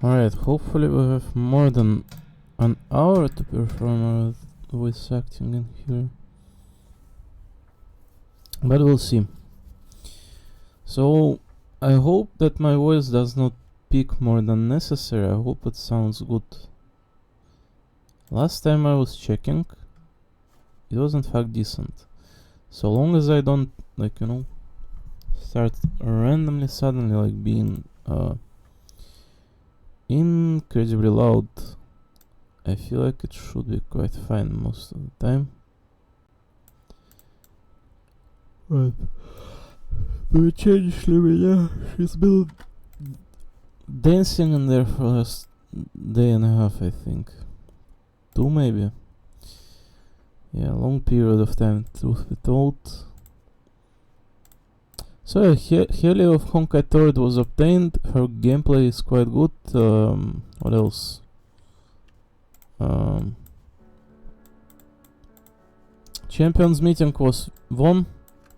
Alright, hopefully we have more than an hour to perform our voice acting in here. But we'll see. So, I hope that my voice does not peak more than necessary. I hope it sounds good. Last time I was checking, it was in fact decent. So long as I don't, like, you know, start randomly suddenly, like, being incredibly loud, I feel like it should be quite fine most of the time. Right. Замечательно меня. She's been dancing in there for last day and a half, I think. 2 maybe. Yeah, long period of time, truth be told. So yeah, Helio of Honkai Third was obtained. Her gameplay is quite good. What else? Champions meeting was won.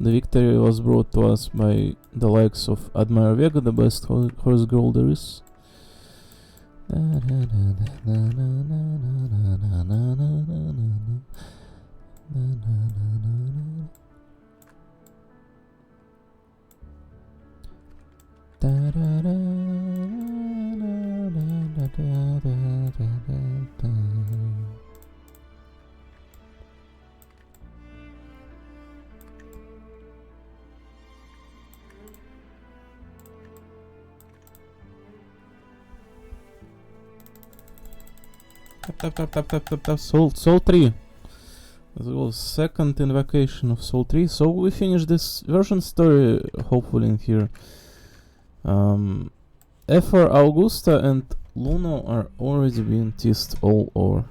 The victory was brought to us by the likes of Admire Vega, the best horse girl there is. Tap. Soul 3. This was second invocation of Soul 3. So we finished this version story hopefully in here. Ephor, Augusta and Luno are already being teased all over.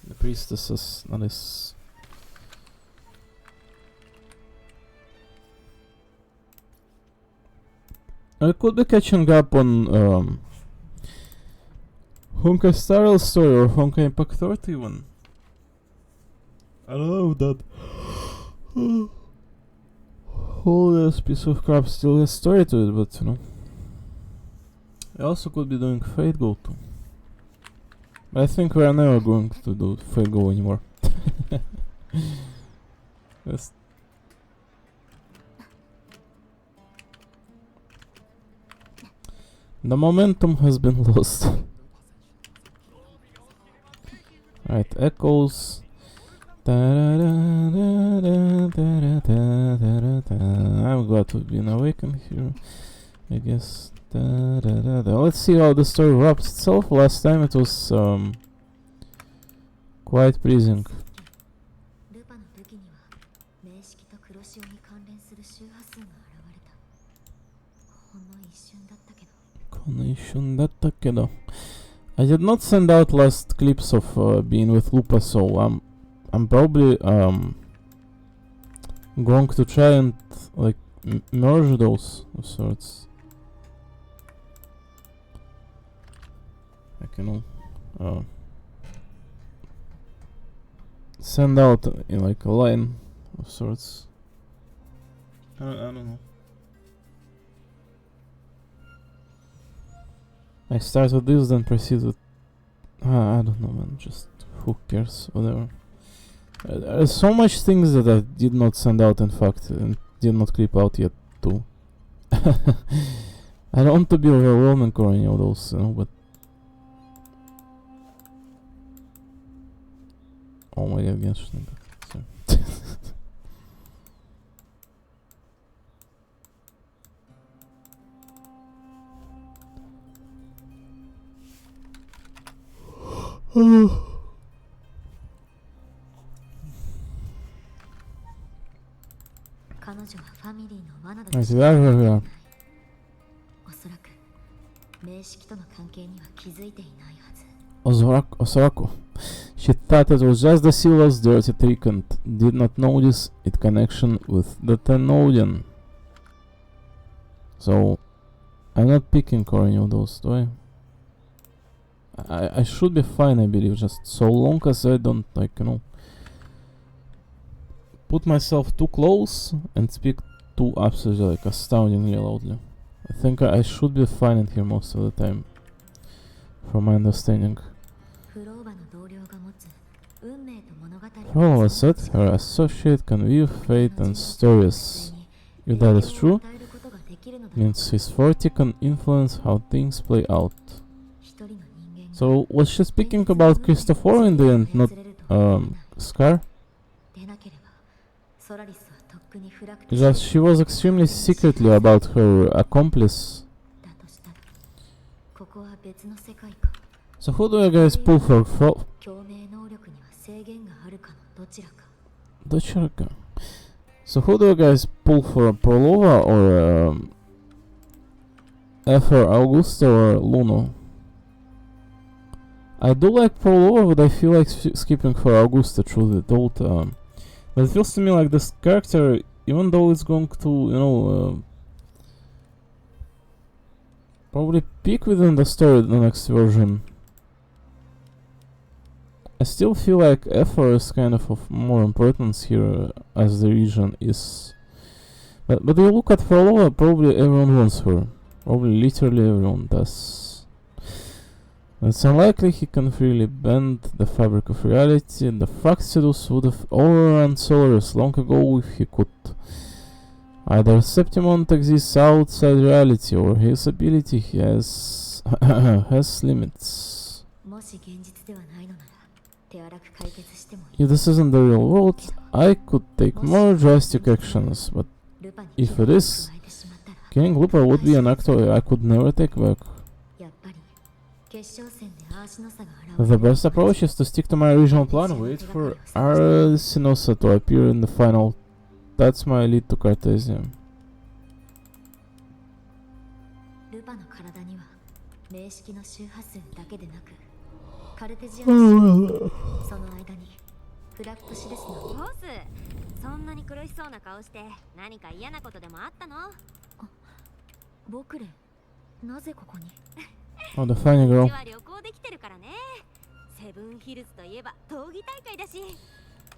The priestesses, that is. I could be catching up on Honkai Star Rail story or Honkai Impact 30 even. I don't know that. All this piece of crap still has story to it, but you know. I also could be doing Fate Go too. But I think we are never going to do Fate Go anymore. Yes. The momentum has been lost. Right, echoes. I'm glad to be awakened here, I guess. Let's see how the story wraps itself. Last time it was quite pleasing. I did not send out last clips of being with Lupa, so I'm probably going to try and like merge those of sorts. Like, you know, send out in like a line of sorts. I don't know. I start with this, then proceed with. I don't know, man. Just who cares? Whatever. There's so much things that I did not send out, in fact, and did not clip out yet, too. I don't want to be overwhelming or any of those, you know, but. Oh my god, Genshin. Sorry. I see that where we are. Osaraku. She thought it was just the Silas dirty trick and did not notice its connection with the Tenodian. So, I'm not picking or any of those, do I? I should be fine, I believe, just so long as I don't, like, you know, put myself too close and speak too absolutely, like, astoundingly loudly. I think I should be fine in here most of the time, from my understanding. Frolova said her associate can view fate and stories. If that is true, means his 40 can influence how things play out. So was she speaking about Christopher in the end, not Scar? Just she was extremely secretly about her accomplice. So who do you guys pull for Dochiraka. So who do you guys pull for, Frolova or Ether, Augusta or Luno? I do like Frolova, but I feel like skipping for Augusta, truly told. But it feels to me like this character, even though it's going to, you know, probably peak within the story the next version, I still feel like Ether is kind of more importance here as the region is. But you look at Frolova, probably everyone wants her. Probably literally everyone does. It's unlikely he can freely bend the fabric of reality. The Fractidus would have overrun Solaris long ago if he could. Either Septimond exists outside reality, or his ability has has limits. If this isn't the real world, I could take more drastic actions, but if it is, killing Lupa would be an act I could never take back. The best approach is to stick to my original plan, wait for Arsinosa to appear in the final. That's my lead to Cartesian. Oh, the funny girl.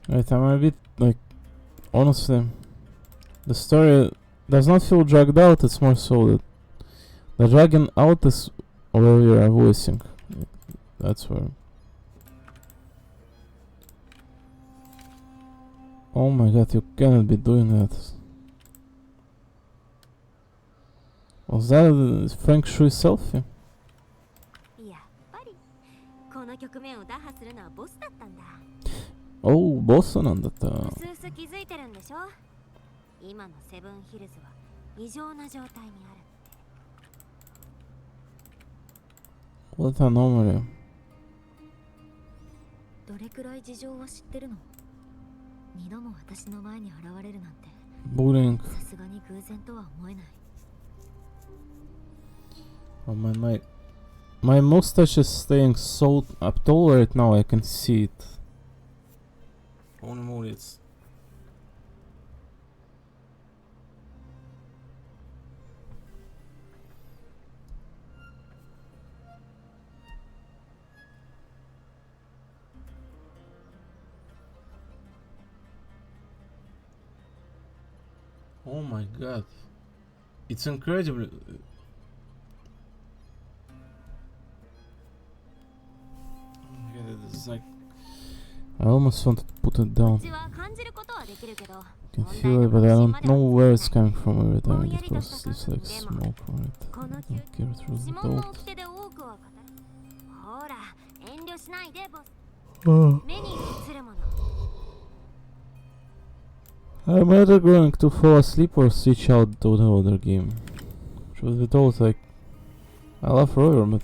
Right, I'm a bit like, honestly, the story does not feel dragged out, it's more so that the dragging out is where we are voicing. That's where. Oh my god, you cannot be doing that. Was that a Feng Shui selfie? Oh, bossなんだった。What anomaly? Bullying. Oh man, my mustache is staying so up tall right now, I can see it. Holy moly, it's... Oh my god. It's incredible. Oh my god, it is like... I almost want to put it down. I can feel it, but I don't know where it's coming from every time I get close. It's like smoke from it. I don't care through the boat. Oh. I'm either going to fall asleep or switch out to the other game. Truth be told, like, I love Rover, but...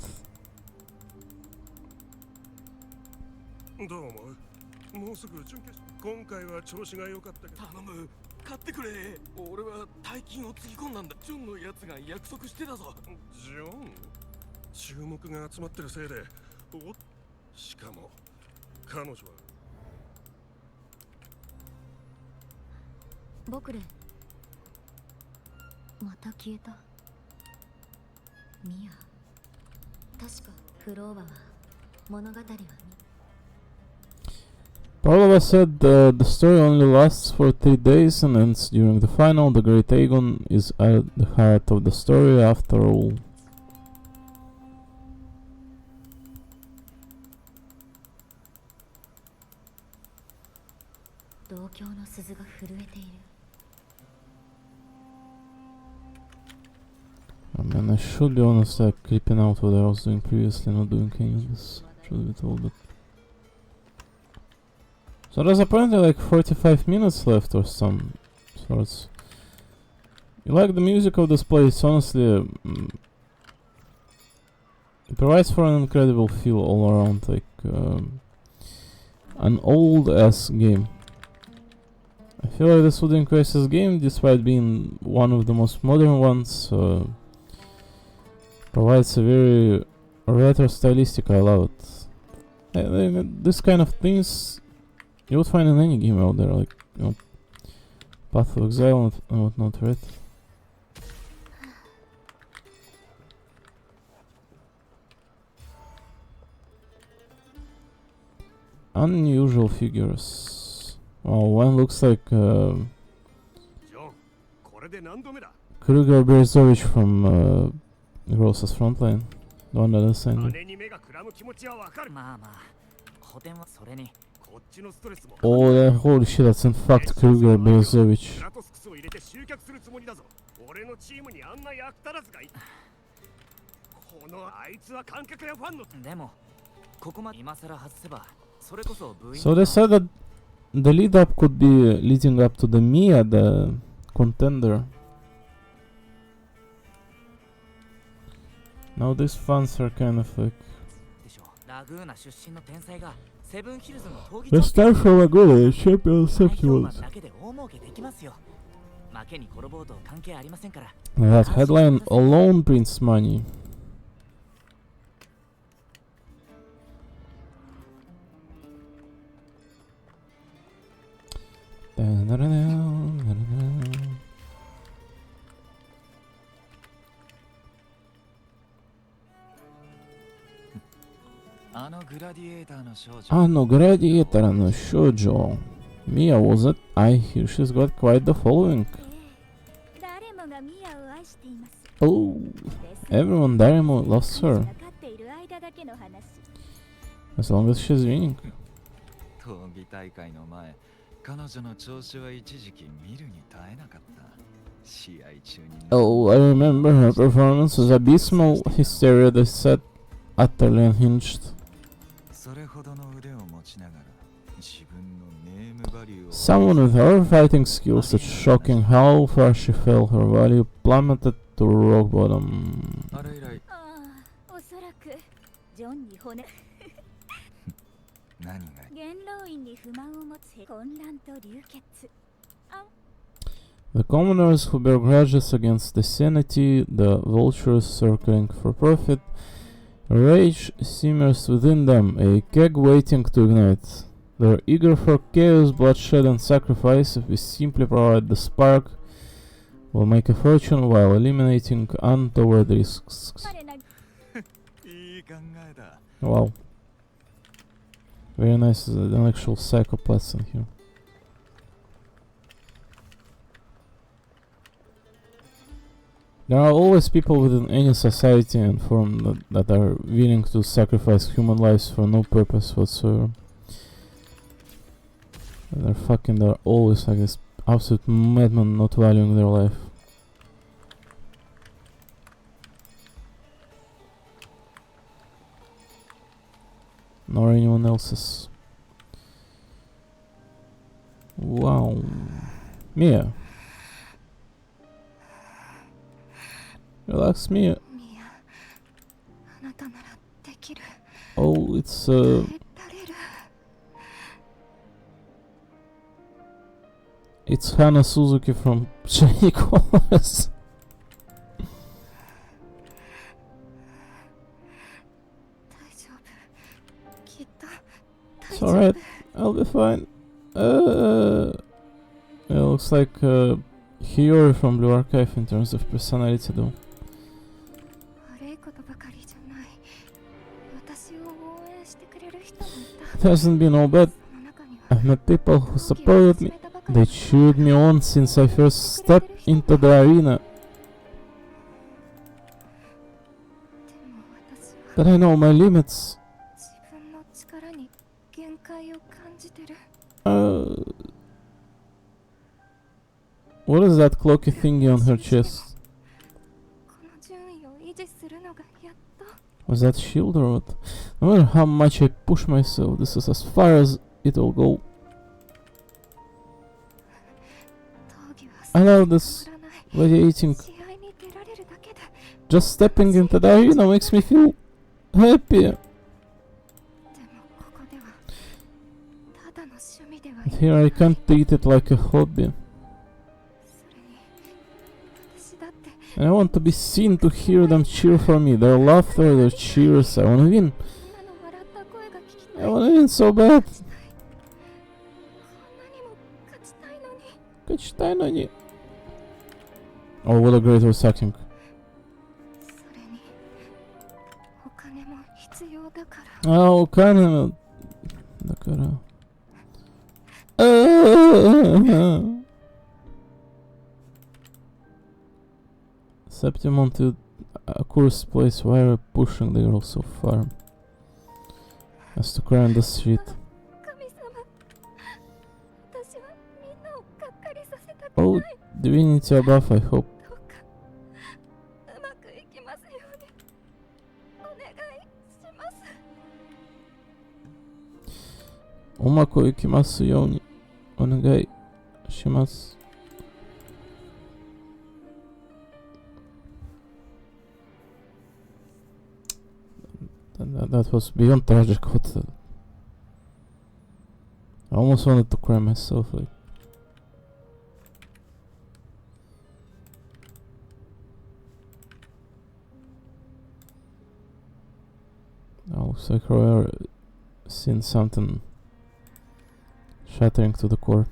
Pavlova said the story only lasts for 3 days and ends during the final. The Great Aegon is at the heart of the story after all. I mean, I should be honest, like creeping out what I was doing previously, not doing any of this. Should be told that. So there's apparently like 45 minutes left or some sorts. You like the music of this place, honestly. It provides for an incredible feel all around, like an old ass game. I feel like this Woodring Crisis game, despite being one of the most modern ones, provides a very retro stylistic. I love it. This kind of things you would find in any game out there, like, you know, Path of Exile and whatnot, right? Unusual figures. Oh, one looks like Kruger Berzovich from Gross's Frontline. The one that is saying. Oh, holy shit, that's in fact Kruger Berzovich. So they said that the lead up could be leading up to the Mia, the contender. Now these fans are kind of like... They start from a good champion sections. That headline alone prints money. Gladiator no shoujo. Mia, was it? I hear she's got quite the following. Oh, everyone Darimo loves her. As long as she's winning. Oh, I remember her performance was abysmal. Hysteria, they said, utterly unhinged. Someone with her fighting skills, it's shocking how far she fell. Her value plummeted to rock bottom. The commoners who bear grudges against the sanity, the vultures circling for profit, rage simmers within them, a keg waiting to ignite. They're eager for chaos, bloodshed and sacrifice. If we simply provide the spark, we'll make a fortune while eliminating untoward risks. Wow. Very nice, an actual psychopath in here. There are always people within any society and form that are willing to sacrifice human lives for no purpose whatsoever. They're always like this absolute madman not valuing their life. Nor anyone else's. Wow. Mia. Relax, Mia. Oh, it's it's Hana Suzuki from Shiny Colors. It's alright, I'll be fine. It looks like Hiyori from Blue Archive in terms of personality though. It hasn't been all bad. I've met people who supported me. They cheered me on since I first stepped into the arena. But I know my limits. What is that cloaky thingy on her chest? Was that shield or what? No matter how much I push myself, this is as far as it'll go. I love this radiating. Just stepping into the arena makes me feel happy. But here I can't treat it like a hobby. And I want to be seen to hear them cheer for me. Their laughter, their cheers. I wanna win. I wanna win so bad. Oh, what a great resetting. Oh, okaneだから。Septimon to Akur's place. Why are you pushing the girl so far? Has to cry on the street. Oh, divinity above, I hope. Umako ikimasu yoni. Onegai shimasu. That was beyond tragic. What the... I almost wanted to cry myself. Like. Oh, looks like we're seeing something shattering to the core.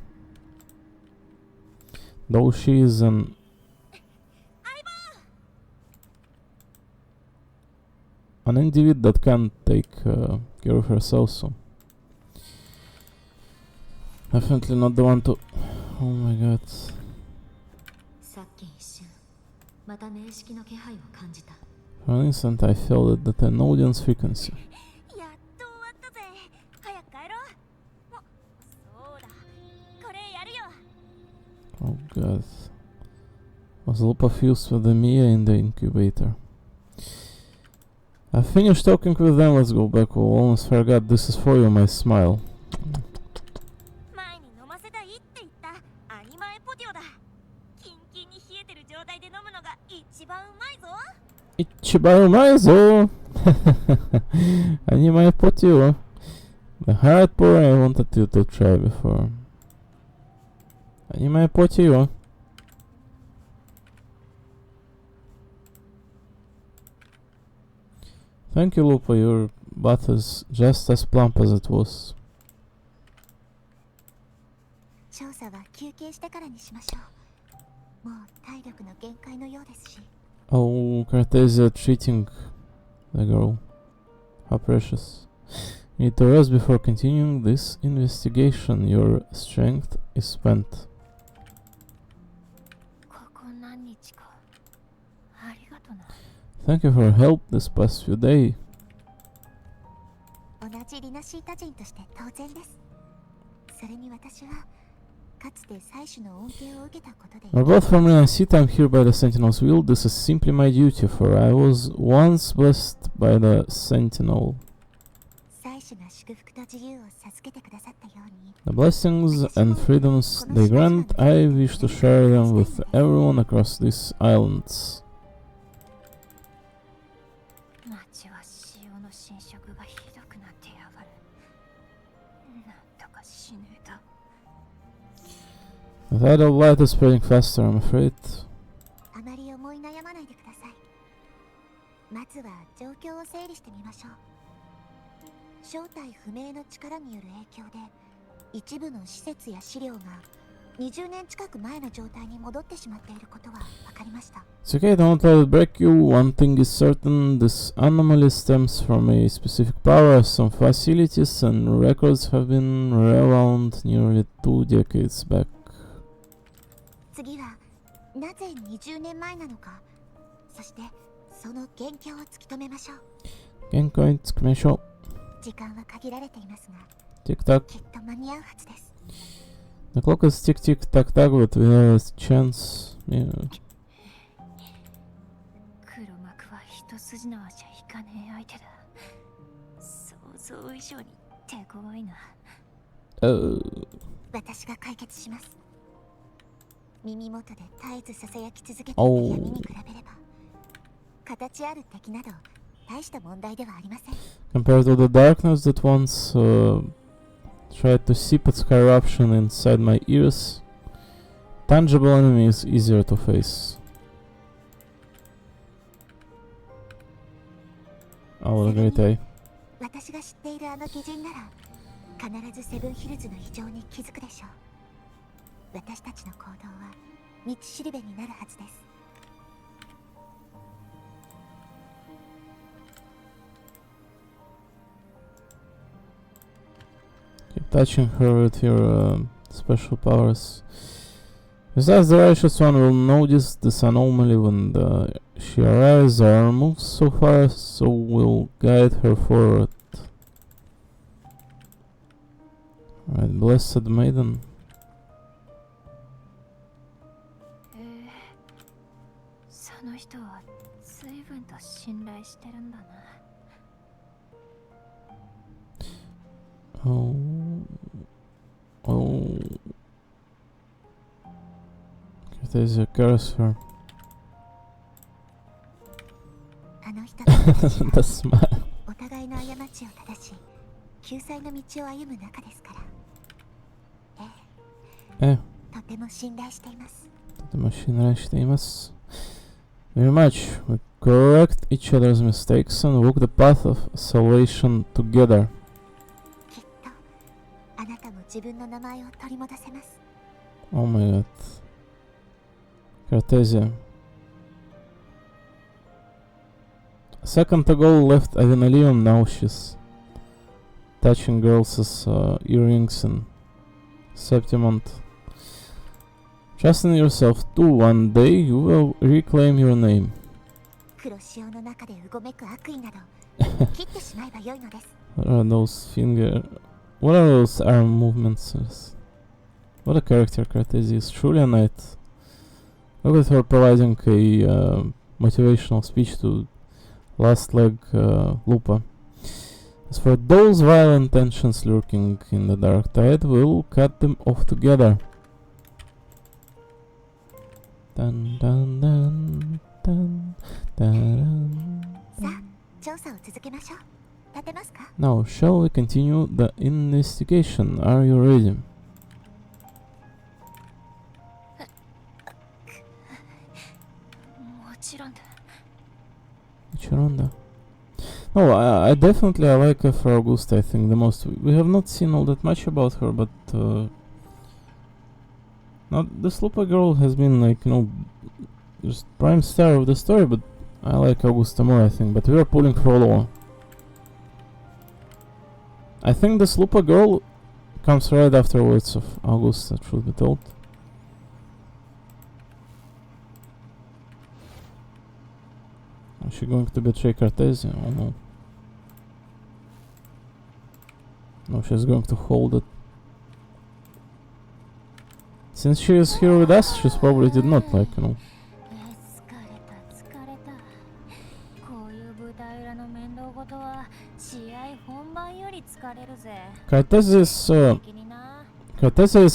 Though she is an individual that can't take care of herself, so definitely not the one to... Oh my god. For an instant I felt it at an audience frequency. Oh god. Was Lupa fused with the Mia in the incubator? I finished talking with them, let's go back. Oh, almost forgot, this is for you, my smile. Ichiban umaizo! Anime potio. The hard pour I wanted you to try before. Anime potio. Thank you, Lupa, your butt is just as plump as it was. Oh, Cartesia treating the girl. How precious. You need to rest before continuing this investigation. Your strength is spent. Thank you for your help this past few days. We're both from Renacita. I'm here by the Sentinel's will. This is simply my duty, for I was once blessed by the Sentinel. The blessings and freedoms they grant, I wish to share them with everyone across these islands. The tidal light is spreading faster, I'm afraid. 20年近く前の状態に戻ってしまっていることは分かりました。 It's okay, don't let it break you. One thing is certain, this anomaly stems from a specific power. Some facilities and records have been rewound nearly 2 decades back. 次はなぜ20年前なのか、そしてその元凶を突き止めましょう。限界につきましょ時間は限られていますが、う。Tick tock. きっと間に合うはずです。 The clock is tick tick tack tack, but we have a chance. Yeah. 黒幕は一筋縄じゃいかねえ相手だ。想像以上に手強いな。私が解決します。耳元で絶えずささやき続けていたおう闇に比べれば、形ある敵など大した問題ではありません。 Compared to the darkness that once tried to seep its corruption inside my ears, tangible enemy is easier to face. Oh, a great eye. 私が知っているあの巨人なら必ずセブンヒルズの非常に気づくでしょう。私たちの行動は道しるべになるはずです。 Keep touching her with your special powers. Besides, the righteous one will notice this anomaly when she arrives or moves so far, so we'll guide her forward. Right, blessed maiden. その人は随分と信頼してるんだな。Oh. Oh. There's a cursor. あの人たち The は smile. お互いの過ちを正し救済の道を歩む中ですから。とても信頼しています。 The machine rush aims. Very much. We correct each other's mistakes and walk the path of salvation together. きっとあなたも自分の名前を取り戻せます。 Oh my god. Cartesia. A second ago left Avenalium, now she's touching girls' earrings in Septimont. Trust in yourself too, one day you will reclaim your name. 黒潮の中でうごめく悪意など切ってしまえばよいのです。 What are those arm movements? What a character Cartesia is, truly a knight. Look at her providing a motivational speech to last leg Lupa. As for those vile intentions lurking in the dark tide, we'll cut them off together. Dun dun dun dun dun. さあ、調査を続けましょう。立てますか？ Now, shall we continue the investigation? Are you ready? もちろんだ。 Chironda. No, I definitely like Afra Augusta, I think, the most. We have not seen all that much about her, but now this Lupa girl has been like, just prime star of the story, but I like Augusta more, I think, but we are pulling for Loa. I think this Lupa girl comes right afterwards of Augusta, truth be told. Is she going to betray Cartesia? Oh no. No, she's going to hold it. Since she is here with us, she's probably did not, like, 疲れた疲れた。こういう舞台裏の面倒事は試合本番より疲れるぜ。 Cartesia is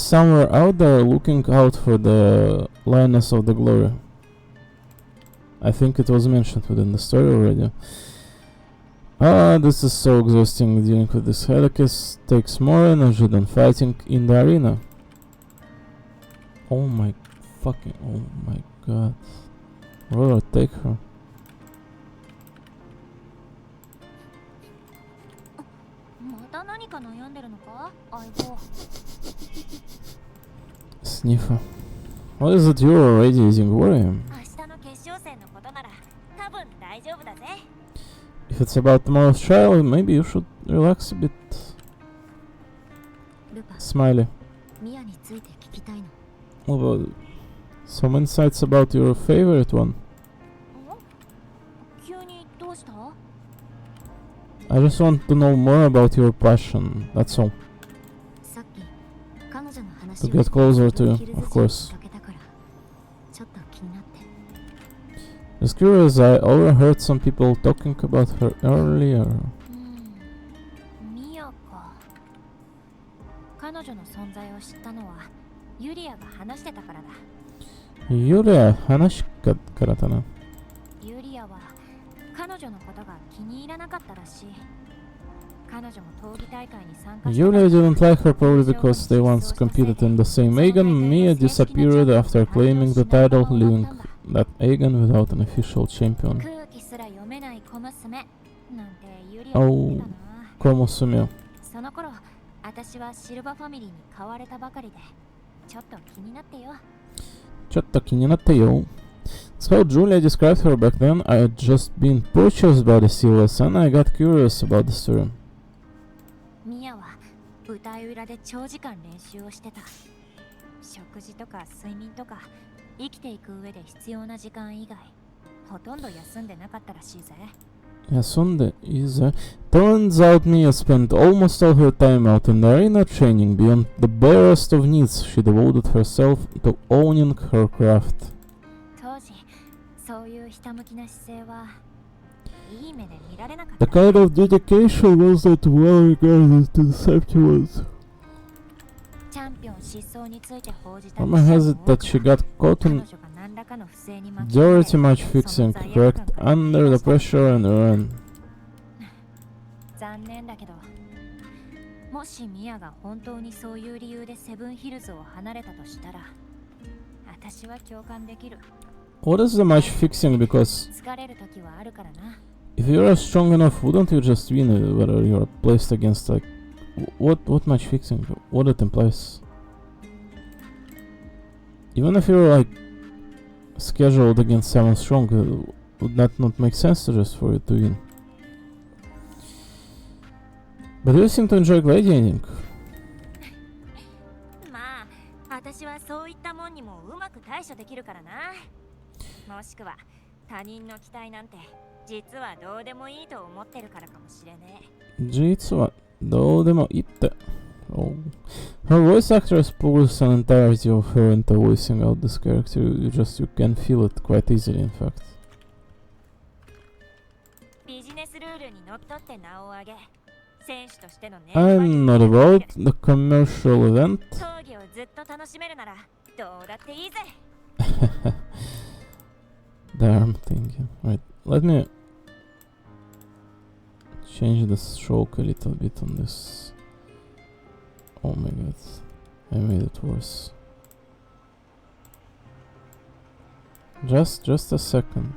somewhere out there looking out for the lioness of the glory. I think it was mentioned within the story already. This is so exhausting. Dealing with this headache takes more energy than fighting in the arena. Oh my god. Roller, take her. また何か悩んでるのか相棒。Sniffer. What is it you're already using? Worry? 明日の決勝戦のことなら多分大丈夫だぜ。 If it's about tomorrow's trial, maybe you should relax a bit. ルパ、 Smiley. ミアについて聞きたいの。 What about some insights about your favorite one? 急にどうした？ I just want to know more about your passion, that's all. さっき彼女の To 話を get closer to you, ヒルズ of 城に course. かけたからちょっと気になって。 Just curious, I overheard some people talking about her earlier. ミアか。彼女の存在を知ったのはユリアが話してたからだ。 Yulia, Hanashika karatana. ユリアは彼女のことが気に入らなかったらしい。彼女も闘技大会に参加してた。 Yulia didn't like her probably because they once competed in the same Aegon. Mia disappeared after claiming the title, leaving that Aegon without an official champion. 空気すら読めない小娘なんてユリアは言ってたな。 Komusumiya. その頃私はシルバファミリーに買われたばかりでちょっと気になってよ。 Chotto kininatte yo. That's how Julia described her back then. I had just been purchased by the Silvas and I got curious about the story. ミアは舞台裏で長時間練習をしてた。食事とか睡眠とか生きていく上で必要な時間以外ほとんど休んでなかったらしいぜ。 Yasunde is turns out Mia spent almost all her time out in the arena training. Beyond the barest of needs, she devoted herself to owning her craft. 当時そういうひたむきな姿勢はいい目で見られなかった。 The kind of dedication was not well regarded to the safety ones. チャンピオン失踪について報じた Rumor has it that she got caught 彼 in 女が何らかの不正に巻き込まれ dirty match fixing, correct, under the pressure and ran. 残念だけどもしミアが本当にそういう理由でセブンヒルズを離れたとしたら私は共感できる。 What is the match fixing? Because 疲れる時はあるからな。 if you're strong enough, wouldn't you just win whether you're placed against like what match fixing? What it implies? Even if you're like scheduled against someone strong, would that not make sense to just for you to win? But you seem to enjoy gladiating. まあ私はそういったもんにもうまく対処できるからな。もしくは他人の期待なんて実はどうでもいいと思ってるからかもしれねえ。 Jitsu wa doudemo itte. Oh. Her voice actress pulls an entirety of her into voicing out this character. You can feel it quite easily, in fact. ビジネスルールにのっとって名を上げ、選手としてのね。 I'm not about the commercial event. 闘技をずっと楽しめるならどうだっていいぜ。 The arm thing. Right, let me change the stroke a little bit on this. Oh my god, I made it worse. Just a second.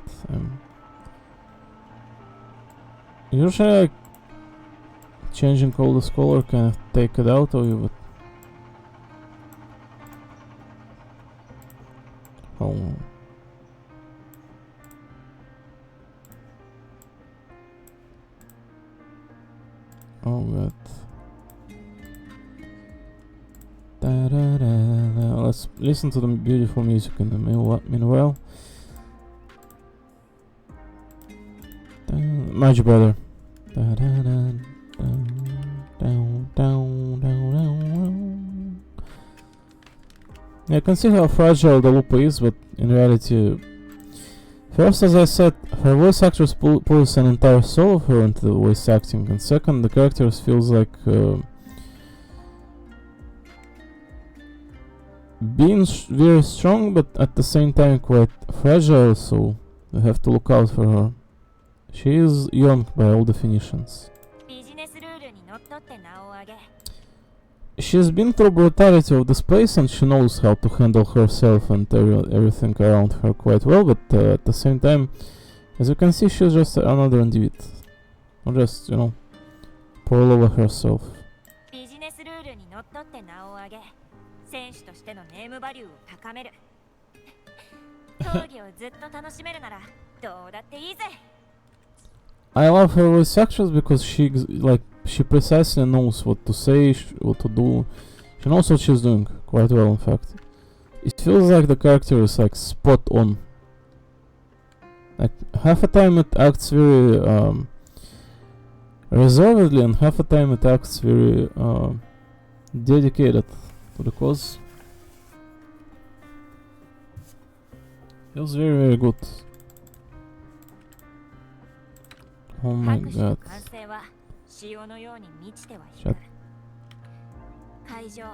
Usually like changing all this color kind of take it out of you, but oh. Oh god. Da-da-da-da. Let's listen to the beautiful music in the meanwhile. Much better. Yeah, I can see how fragile the Lupa is, but in reality, first, as I said, her voice actress pulls an entire soul of her into the voice acting, and second, the character feels like being very strong, but at the same time quite fragile, so you have to look out for her. She is young by all definitions. She's been through brutality of this place and she knows how to handle herself and everything around her quite well, but at the same time, as you can see, she's just another individual. Or just, you know, pour over herself. 選手としてのネームバリューを高める。闘技をずっと楽しめるならどうだっていいぜ。 I love her voice actress because she precisely knows what to say, what to do. She knows what she's doing quite well, in fact. It feels like the character is like spot on. Like half the time it acts very reservedly, and half the time it acts very dedicated to the cause. Feels very, very good. Oh my 拍手の god. 歓声は潮のように満ちてはいシャッる。会場、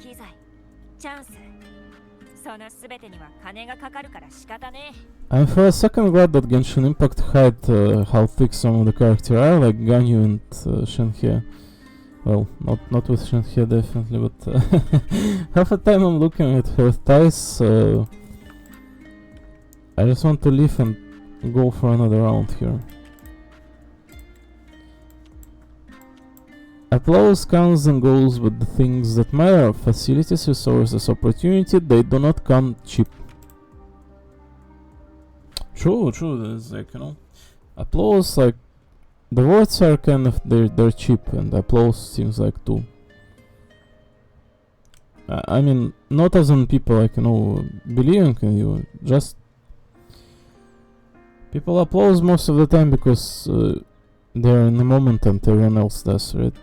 機材、チャンス、そのすべてには金がかかるから仕方ねえ。 I'm for a second glad that Genshin Impact hide how thick some of the characters are, like Ganyu and Shenhe. Well, not with Shenhe definitely, but half the time I'm looking at her thighs. I just want to leave and go for another round here. Applause comes and goes, but the things that matter, facilities, resources, opportunity, they do not come cheap. True, there's like, you know, applause, like, the words are kind of, they're cheap, and applause seems like too. I mean, not as in people, like, you know, believing in you, just people applause most of the time because they're in the moment and everyone else does, right?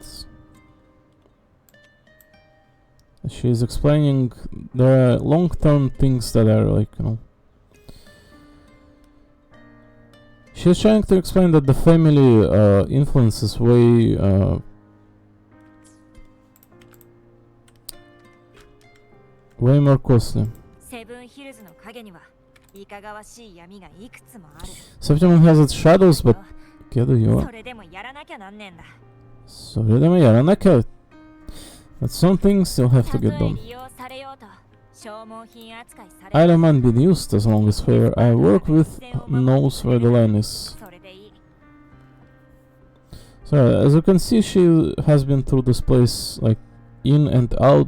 She's explaining there are long-term things that are like, you know. She's trying to explain that the family influence is way more costly. セブンヒルズの影にはいかがわしい闇がいくつもある。 Septimon has its shadows, but けどよ、それでもやらなきゃなんねえんだ。それでもやらなきゃ。But some things still have to たと get え done. 利用されようと消耗品扱いされ I don't mind being used as long as whoever I work with knows where the line is. それでいい。 So as you can see, she has been through this place like in and out.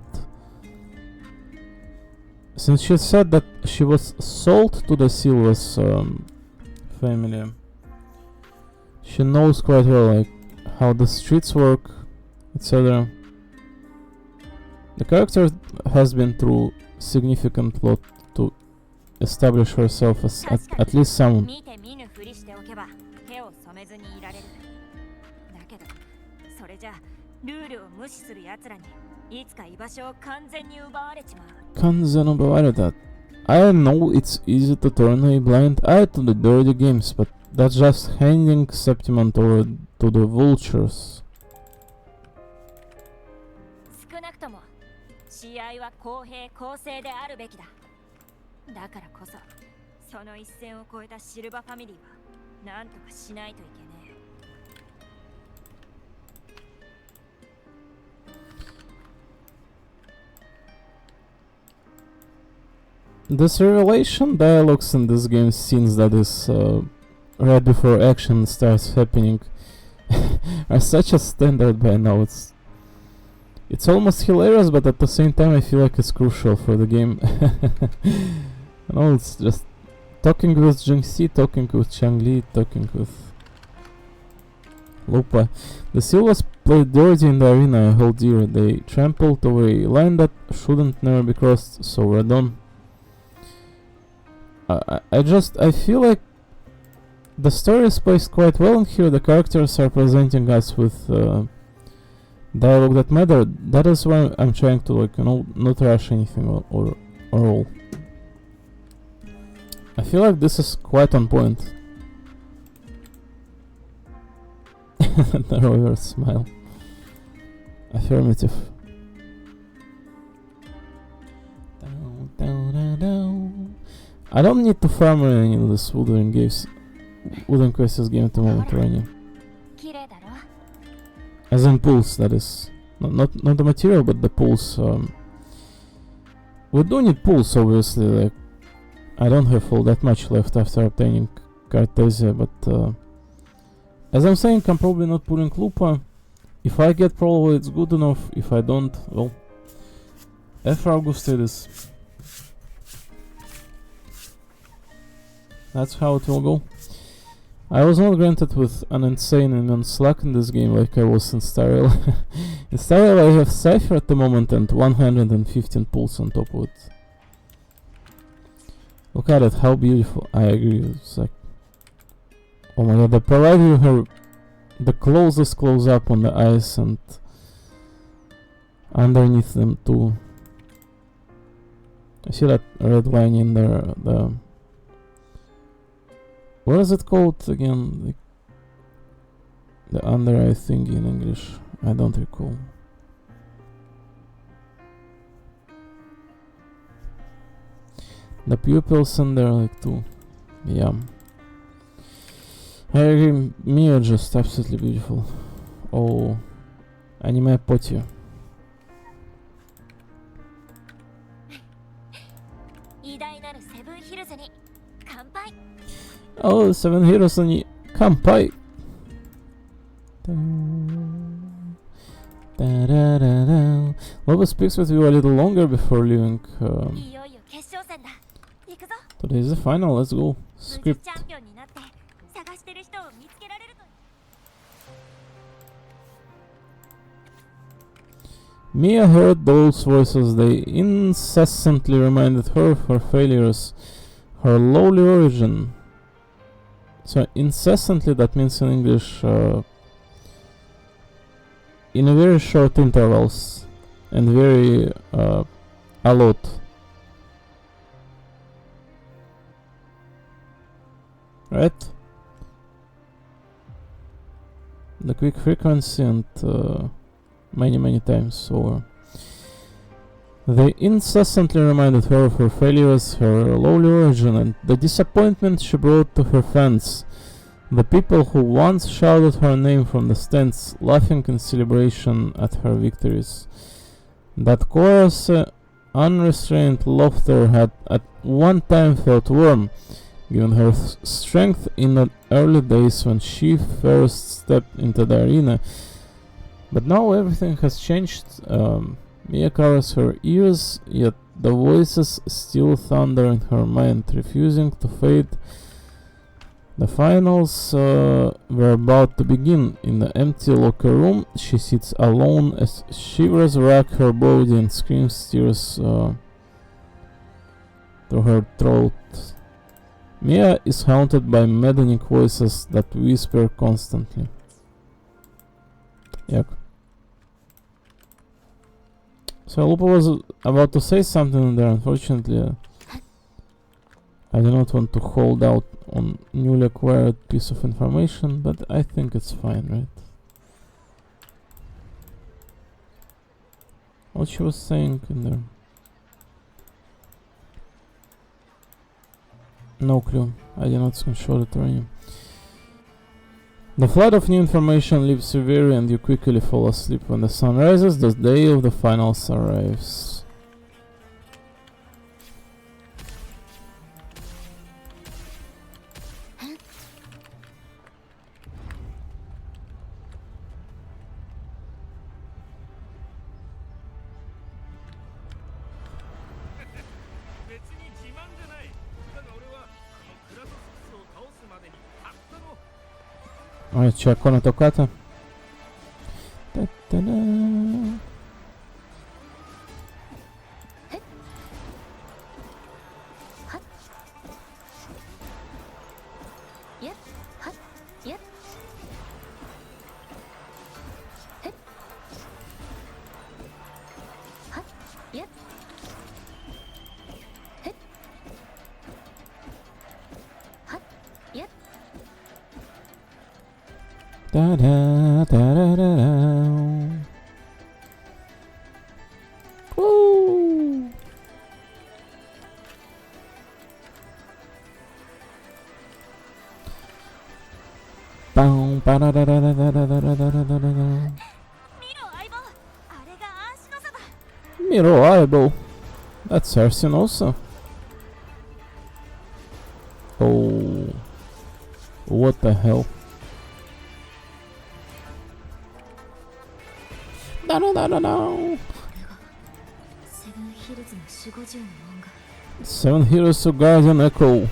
Since she said that she was sold to the Silva's family, she knows quite well like how the streets work, etc. The character has been through significant lot to establish herself as at least someone. 見て見ぬふりしておけば手を染めずにいられる。だけどそれじゃルールを無視する奴らにいつか居場所を完全に奪われちまう。 Kanzen about that. I know it's easy to turn a blind eye to the dirty games, but that's just handing Septimon over to the vultures. 少なくとも試合は公平公正であるべきだ。だからこそその一線を越えたシルバファミリーは何とかしないといけねえ。 This revelation dialogues in this game scenes that is right before action starts happening are such a standard by now. It's almost hilarious, but at the same time I feel like it's crucial for the game. You know, it's just talking with Jinxi, talking with Changli, talking with Lupa. The Silvas played dirty in the arena a whole year. They trampled over a line that shouldn't never be crossed, so we're done. I feel like the story is placed quite well in here. The characters are presenting us with dialogue that matter. That is why I'm trying to, like, you know, not rush anything or all. I feel like this is quite on point. The reverse smile. Affirmative. I don't need to farm any of this wooden quests game at the moment, Rania. 綺麗だろ。 As in pools, that is. Not the material, but the pools. We do need pools, obviously. Like, I don't have all that much left after obtaining Cartesia, but as I'm saying, I'm probably not pulling Lupa. If I get, probably it's good enough. If I don't, well, F. Augustidis. That's how it will go. I was not granted with an insane immense luck in this game like I was in Star Rail. In Star Rail I have Cypher at the moment and 115 pulls on top of it. Look at it, how beautiful. I agree. It's like, oh my god, they provide you her the closest close up on the eyes and underneath them too. I see that red line in there. What is it called again? The under eye thing in English. I don't recall. The pupils in there like too. Yeah. I agree. Mia just absolutely beautiful. Oh, anime potty. 偉大なるセブンヒルズに乾杯。 Oh, Seven Heroes ni Kanpai. Lobo speaks with you a little longer before leaving. いよいよ決勝戦だ。行くぞ。 Today is the final. Let's go. 無事 Script. チャンピオンになって探してる人を見つけられると。 Mia heard those voices. They incessantly reminded her of her failures, her lowly origin. So incessantly, that means in English, in a very short intervals and very a lot. Right? The quick frequency and many times over. They incessantly reminded her of her failures, her lowly origin, and the disappointment she brought to her fans, the people who once shouted her name from the stands, laughing in celebration at her victories. That chorus, unrestrained laughter had at one time felt warm, given her strength in the early days when she first stepped into the arena. But now everything has changed. Mia covers her ears, yet the voices still thunder in her mind, refusing to fade. The finals were about to begin. In the empty locker room, she sits alone as shivers rack her body and screams tears through her throat. Mia is haunted by maddening voices that whisper constantly. Yep. So Lupo was about to say something there, unfortunately. I do not want to hold out on newly acquired piece of information, but I think it's fine, right? What she was saying in there? No clue. I did not screenshot it or any. The flood of new information leaves you weary and you quickly fall asleep. When the sun rises, the day of the finals arrives. Alright, c'è ancora una toccata. Da da da da da da. Woo! Bow, ba da da da da da da da da da da da da. Miro Aibo. That's Arsene also. Oh, what the hell? No. ヒルズの守護獣の門が Seven Heroes of Guardian Echo.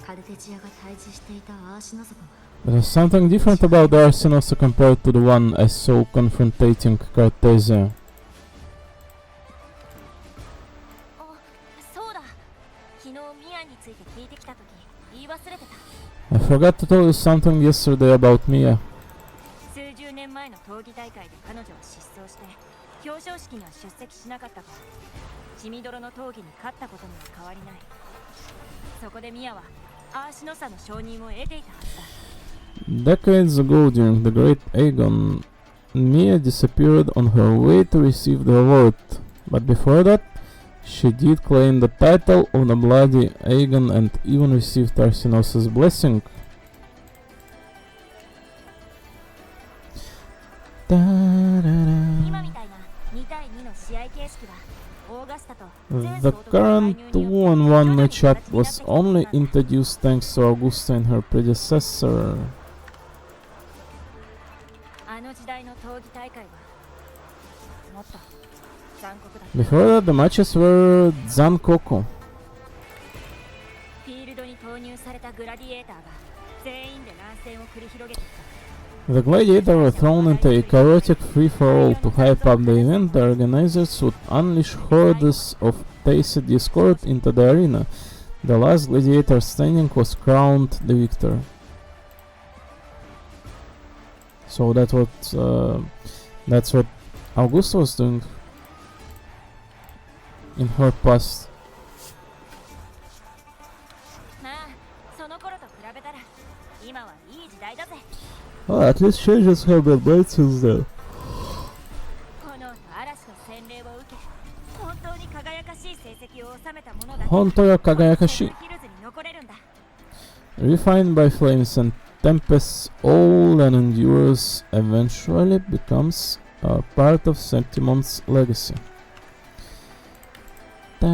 カルテジアが対峙していたアーシノ族は There's something different about Arsinosa compared to the one I saw confronting Cartesia. あ、そうだ。昨日ミアについて聞いてきたとき言い忘れてた。 I forgot to tell you something yesterday about Mia. 数十年前の闘技大会で彼女は失踪して表彰式には出席しなかったが血みどろの闘技に勝ったことには変わりない。そこでミアはアーシノサの承認を得ていたはずだ。 Decades ago, during the Great Aegon, Mia disappeared on her way to receive the award. But before that, she did claim the title of the Bloody Aegon and even received Arsinosa's blessing. 今みたいな2対2の試合形式はオーガスタと The current 2-on-1 matchup was only introduced thanks to Augusta and her predecessor. あの時代の闘技大会はもっと残酷だった。 Before that, the matches were Zankoku. フィールドに投入されたグラディエーターが全員で乱戦を繰り広げていた。 The gladiators were thrown into a chaotic free-for-all to hype up the event. The organizers would unleash hordes of tasty discord into the arena. The last gladiator standing was crowned the victor. So that's what Augusta was doing in her past. まあ、その頃と比べたら今はいい時代だぜ。 Well, at least changes have been made since then. 炎と嵐の洗礼を受け、本当に輝かしい成績を収めたものだけが本当よ輝かしい。ヒルズに残れるんだ。 Refined by flames and tempests, all that endures eventually becomes a part of Septimon's legacy. いよ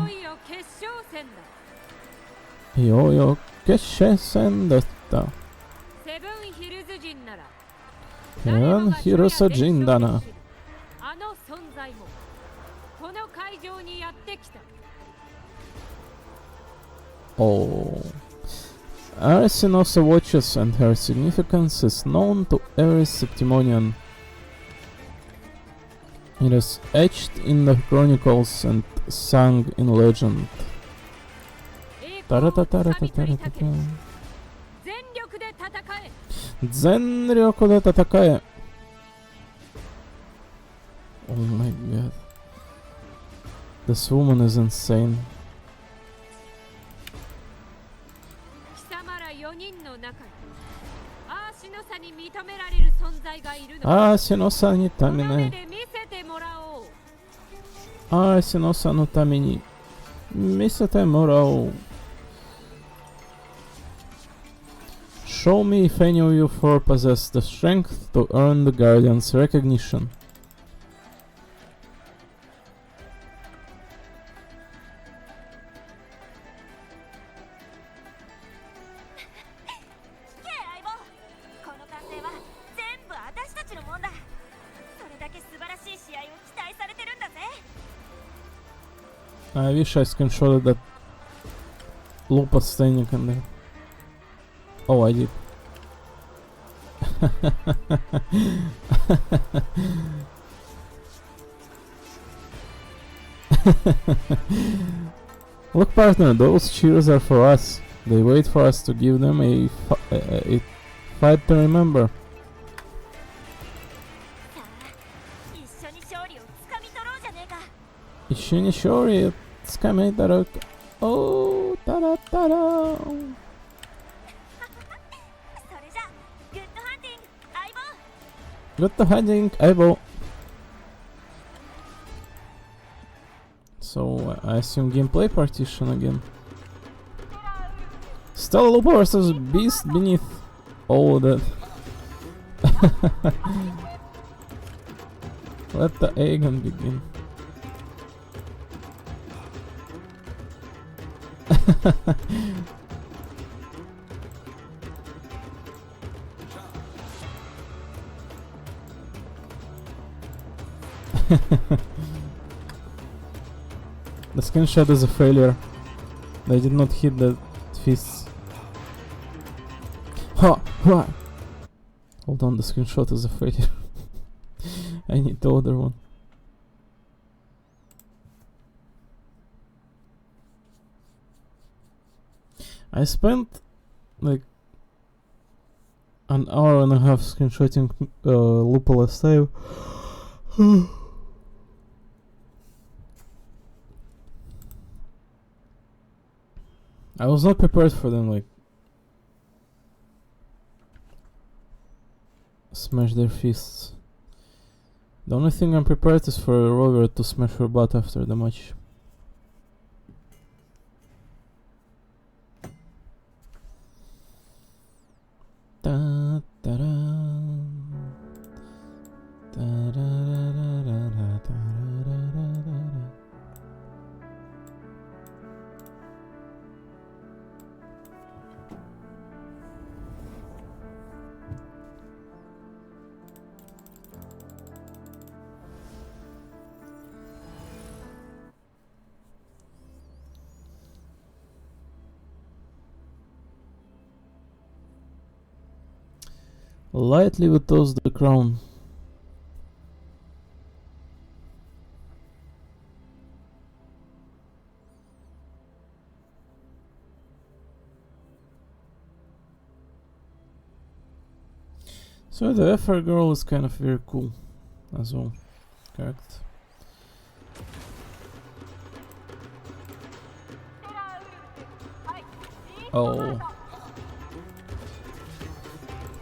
いよ決勝戦だ。いよいよ決勝戦だった。セブンヒルズ人ならセブンヒルズ人だな。あの存在もこの会場にやってきた。 Oh. Arsinosa watches and her significance is known to every Septimonian. It is etched in the chronicles and sung in legend. 栄光タラをタタラタ掴みタラタタ。取りたけ全力で戦え。全力で戦え。Oh my god. This woman is insane. 貴様ら4人の中にアーシノサに認められる存在がいるのか。アーシノさんにたこめに、の目で見せてもらおう。アーシノさんのために見せてもらおう。Show me if any of you four possess the strength to earn the Guardian's recognition. 聞け相棒、この歓声は全部私たちのもんだ。それだけ素晴らしい試合を期待されてるんだぜ。 I wish I screenshotted that Lupus standing in there. Oh, I did. Look, partner, those cheers are for us. They wait for us to give them a fight to remember. さあ、一緒に勝利をつかみ取ろうじゃねえか。一緒に勝利をつかめたらおー、タラタラー。それじゃ、グッドハンティング相棒。 Good hunting, Ivo. So, I assume gameplay partition again. Stella Lupo versus Beast Beneath. Oh, that. Let the Aegon begin. The screenshot is a failure. They did not hit the fists. Ha! Ha! Hold on, the screenshot is a failure. I need the other one. I spent like an hour and a half screenshotting Lupula save. I was not prepared for them, like smash their fists. The only thing I'm prepared is for Rover to smash her butt after the match. Da, da, da. Da, da, da, da, da, da, da, da, da, da. Lightly we toss the crown. So the FR girl is kind of very cool as well. Correct. Oh.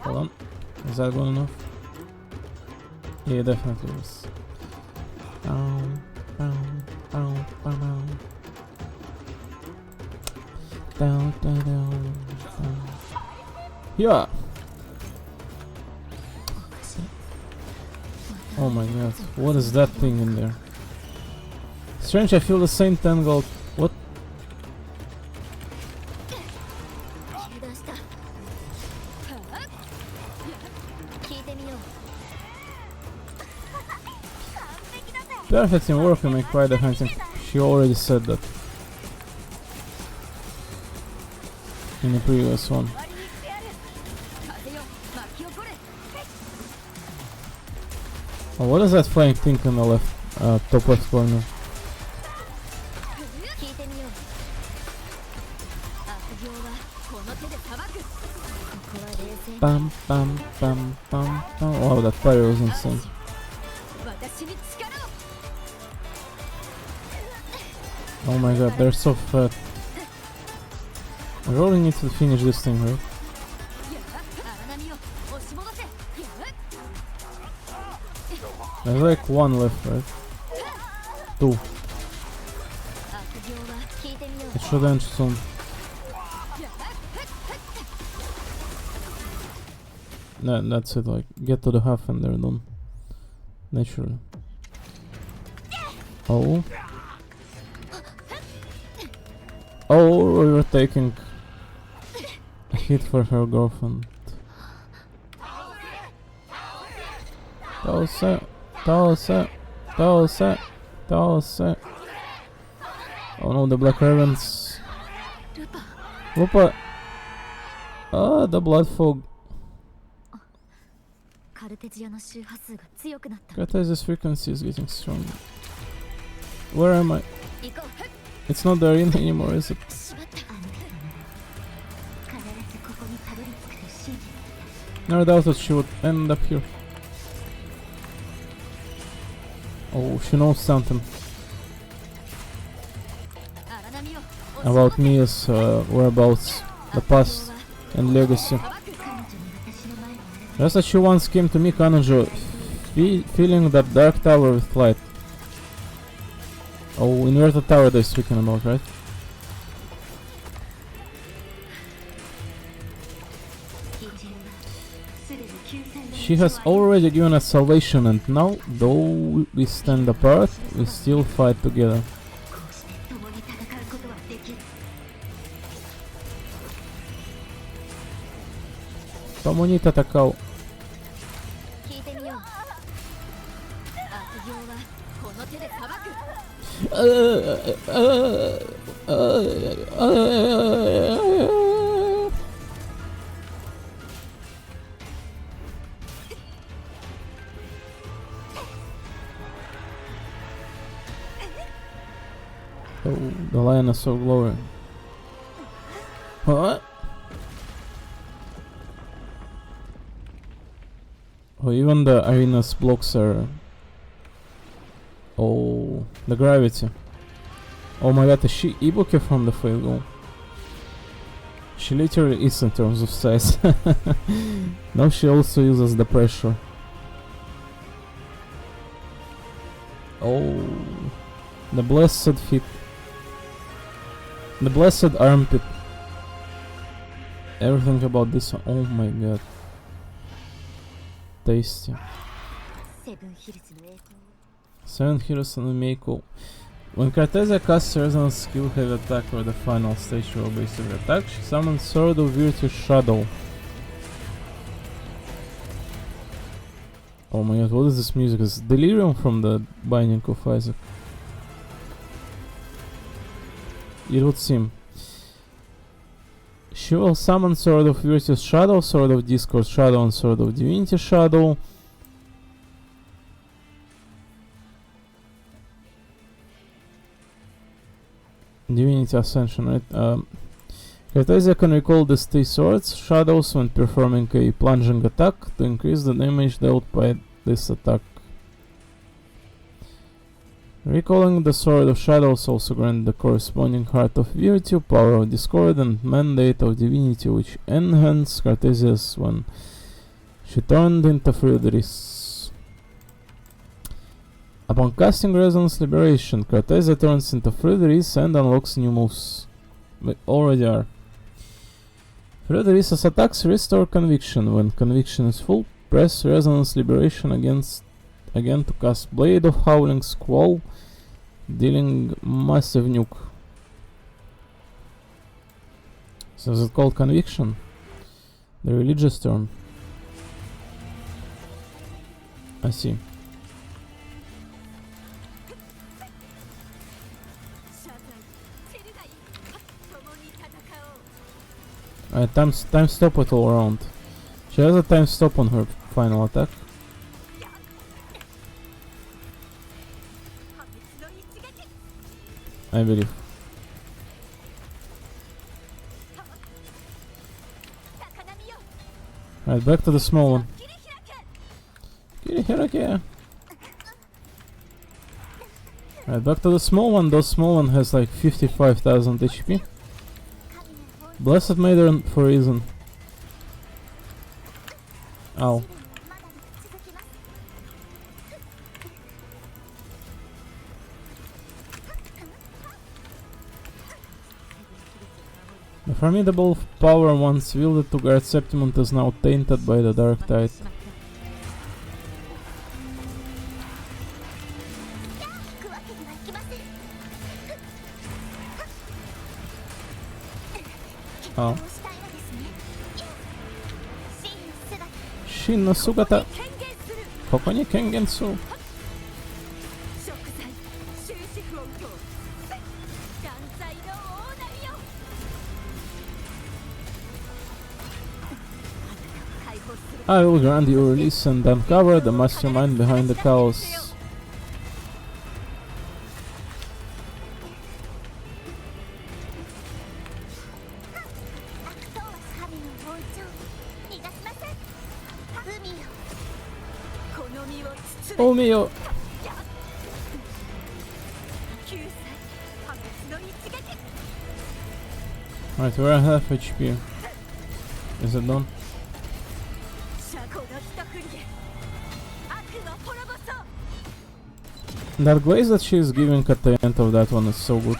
Hold on. Is that good enough? Yeah, definitely is. Down, down, down, down, down. Down, down, down, down. Yeah! Oh my god, what is that thing in there? Strange, I feel the same tangle. What? Perfect in work, we make quite a hunting. She already said that in the previous one. Oh, what is that flying thing on the left, top left corner? Bam, bam, bam, bam, bam. Wow, that parry was insane. Oh my god, they're so fat. I really need to finish this thing, right? There's like one left, right? Two. It should end soon. No, that's it, like, get to the half and they're done. Naturally. Oh. Oh, we were taking a hit for her girlfriend. Toss. Oh no, the Black Ravens. Lupa. Ah, the blood fog. Cartesia's frequency is getting stronger. Where am I? It's not the arena anymore, is it? Never doubted she would end up here. Oh, she knows something about Mia's whereabouts, the past and legacy. Just as she once came to me, Kanonjo, feeling that dark tower with light. Oh, inverted tower they're speaking about, right? She has already given us salvation, and now, though we stand apart, we still fight together. Помони татакал. Oh, the lion is so glowing. What? Oh, even the arena's blocks are... Oh, the gravity. Oh my god, is she Ibuki from the Fate Goal? She literally is in terms of size. Now she also uses the pressure. Oh, the blessed feet. The blessed armpit. Everything about this one. Oh my god. Tasty. セブンヒルズの栄光 Seven Heroes and Meiko. When Cartesia casts Resonance skill heavy attack for the final stage roll based on attack, she summons Sword of Virtue's Shadow. Oh my god, what is this music? Is Delirium from the Binding of Isaac? It would seem. She will summon Sword of Virtue's Shadow, Sword of Discord Shadow, and Sword of Divinity Shadow. Divinity Ascension, right? Cartesia can recall these three swords, shadows, when performing a plunging attack to increase the damage dealt by this attack. Recalling the Sword of Shadows also grant the corresponding Heart of Virtue, Power of Discord, and Mandate of Divinity, which enhance Cartesia's when she turned into Friedrichs. Upon casting Resonance Liberation, Cartesia turns into Friedrichs and unlocks new moves. We already are. Friedrichs' attacks restore Conviction. When Conviction is full, press Resonance Liberation again to cast Blade of Howling Squall, dealing massive nuke. So is it called Conviction? The religious term. I see. Time stop it all around. She has a time stop on her final attack. I believe. Right, back to the small one. Kirihirake! Right, back to the small one. The small one has like 55,000 HP. Blessed Maiden for a reason. Ow. The formidable power once wielded to guard Septimund is now tainted by the dark tide. Oh. Shin no Sugata. Koko ni Kengensu. I will grant you release and uncover the mastermind behind the chaos. Oh mio! Right, we're at half HP. Is it done? That glaze that she is giving at the end of that one is so good.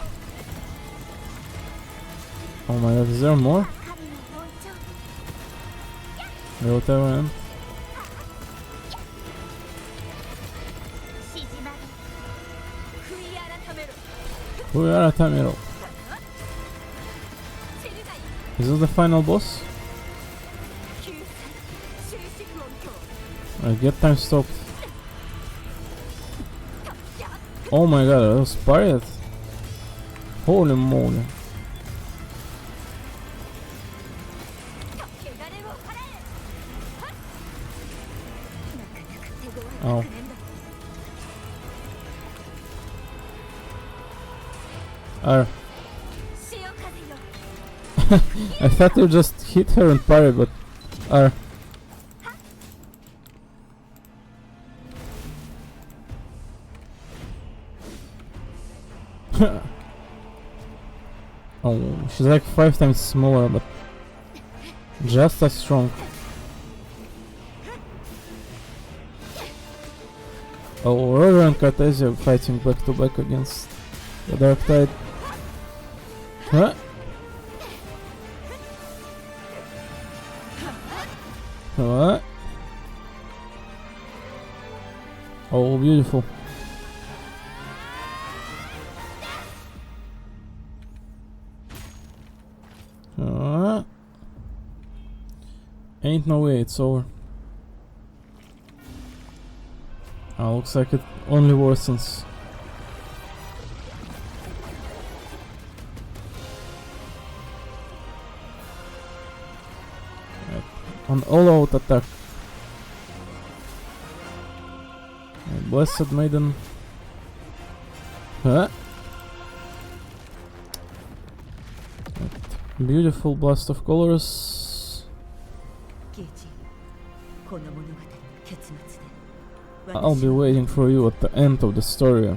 Oh my god, is there more? Yeah, whatever, man. Fuyara Tamiro. Is this the final boss? Alright, get time stopped. Oh my god, I was pirate. Holy moly. 汚れを払え。なかなか手強い Oh. 学年だ。 Arr. 潮風よ。 I thought you just hit her and parry, but arr. Oh, she's like 5 times smaller, but just as strong. Oh, Roger and Cartesia fighting back to back against the Dark Tide. Huh? What? Oh, beautiful. Ain't no way it's over. Looks like it only worsens. Right. An all-out attack. Blessed Maiden. Huh? Right. Beautiful blast of colors. ゲイジ、この物語の結末で I'll be waiting for you at the end of the story.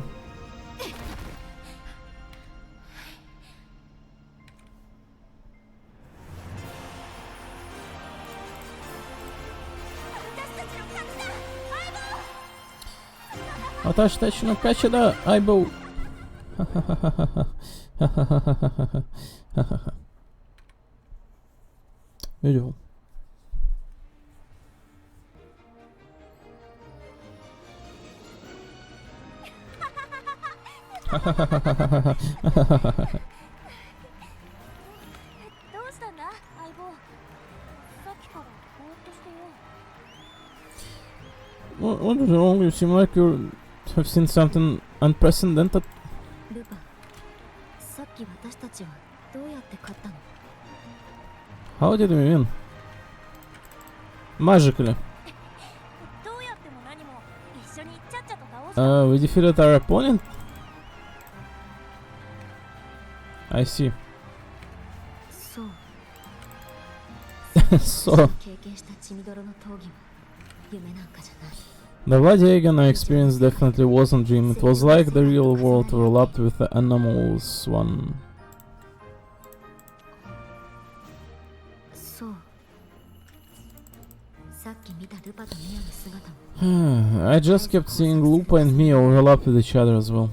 私たちの勝ちだ、相棒。Beautiful. What? どうしたんだ相棒。さっきからぼーっとしてよ。 What is wrong? You seem like you have seen something unprecedented. ルパン、さっき私たちはどうやって勝ったの？ How did we win? Magically. どうやっても何も一緒にちゃっちゃと倒した。 We defeated our opponent. I see. そう。 So, 経験した血みどろの闘技も夢なんかじゃない。 the Vadiagan I experienced definitely wasn't a dream. It was like the real world overlapped with the anomalous one. そう。さっき見たルパとミアの姿も。 I just kept seeing Lupa and Mia overlap with each other as well.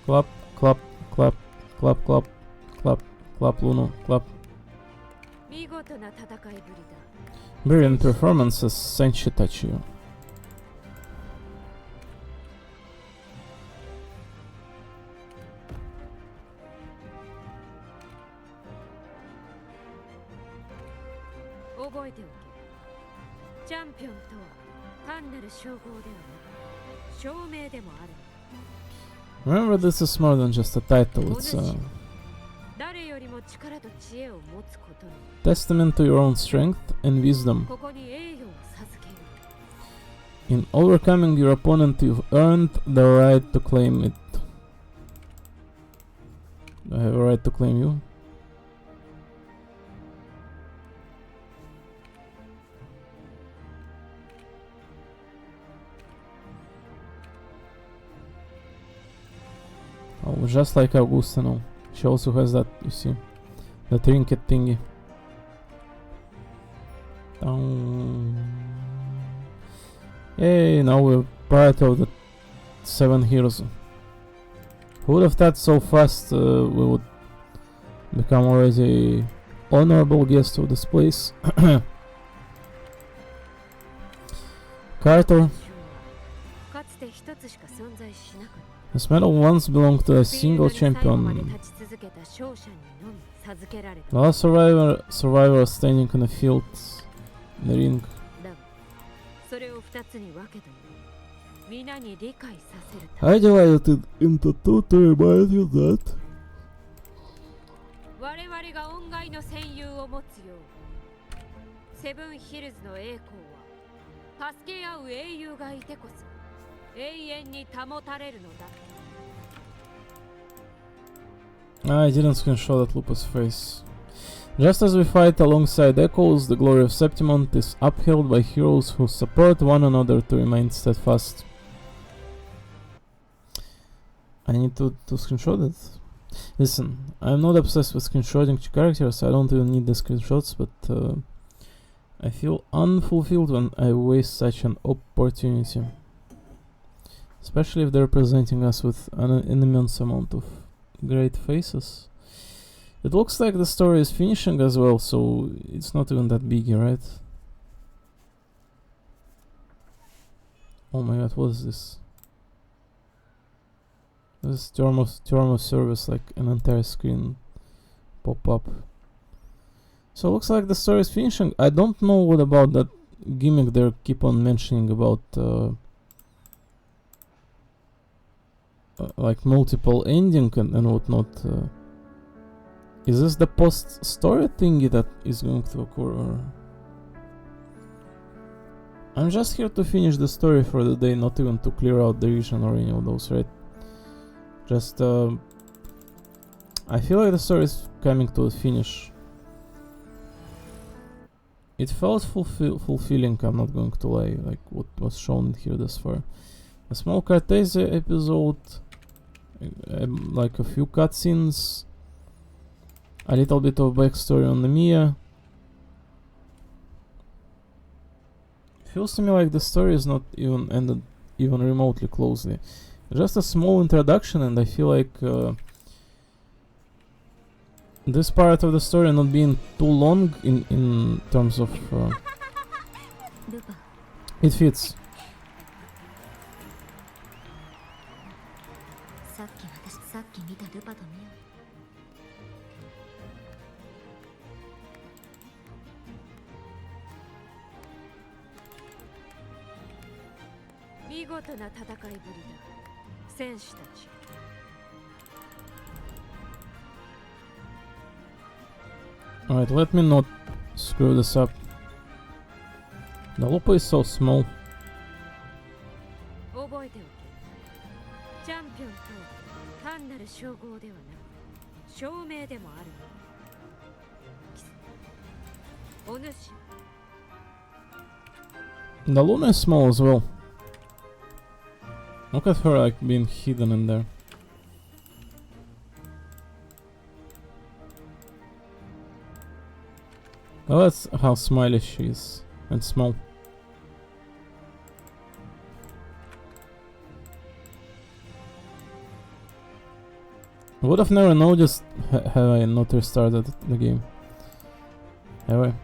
Clap, clap, clap, clap, clap, clap, clap, Luno, clap. 見事な戦いぶりだ。 Brilliant performances, Senshi Tachio. Remember, this is more than just a title, it's a 誰よりも力と知恵を持つことに testament to your own strength and wisdom. ここに栄誉を授ける。 In overcoming your opponent, you've earned the right to claim it. Do I have a right to claim you? Oh, just like Augusta now. She also has that, you see. The trinket thingy. Yay, now we're part of the 7 heroes. Who would have thought so fast we would become already honorable guest of this place? Carter. かつて一つしか存在しなかった。 This medal once belonged to a single champion. The last survivor standing in the field, in the ring. 2つに分けたよ。皆に理解させるため。 I divided it into two to remind you that. 我々が恩外の戦友を持つよう、セブンヒルズの栄光は助け合う英雄がいてこそ永遠に保たれるのだ。 I didn't screenshot that Lupa's face. Just as we fight alongside echoes, the glory of Septimont is upheld by heroes who support one another to remain steadfast. I need to screenshot it. Listen, I'm not obsessed with screenshotting characters, I don't even need the screenshots, but I feel unfulfilled when I waste such an opportunity. Especially if they're presenting us with an immense amount of great faces. It looks like the story is finishing as well, so it's not even that biggie, right? Oh my god, what is this? This is term of service, like an entire screen pop up. So it looks like the story is finishing. I don't know what about that gimmick they keep on mentioning about like multiple ending and whatnot. Is this the post-story thingy that is going to occur, or I'm just here to finish the story for the day, not even to clear out the region or any of those, right? Just I feel like the story is coming to a finish. It felt fulfilling, I'm not going to lie, like what was shown here thus far. A small Cartesi episode, like a few cutscenes, a little bit of backstory on Nemiya. Feels to me like the story is not even ended even remotely closely. Just a small introduction, and I feel like this part of the story not being too long in terms of it fits. さっき見たルパとミア。見事な戦いぶりだ、戦士たち。 Alright, let me not screw this up. The Lupa is so small. 覚えておけ。チャンピオンとは単なる称号ではなく証明でもある。お主。 The Luna is small as well. Look at her like being hidden in there. Well, that's how smiley she is, and small. Would have never noticed had I not restarted the game. Have I?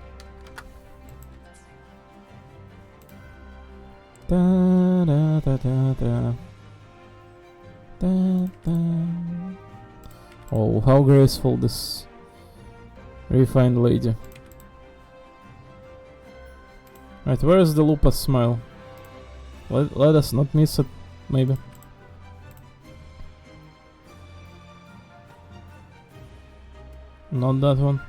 Da da da da da. Da da. Oh, how graceful this refined lady. Right, where is the Lupa smile? Let us not miss it, maybe. Not that one.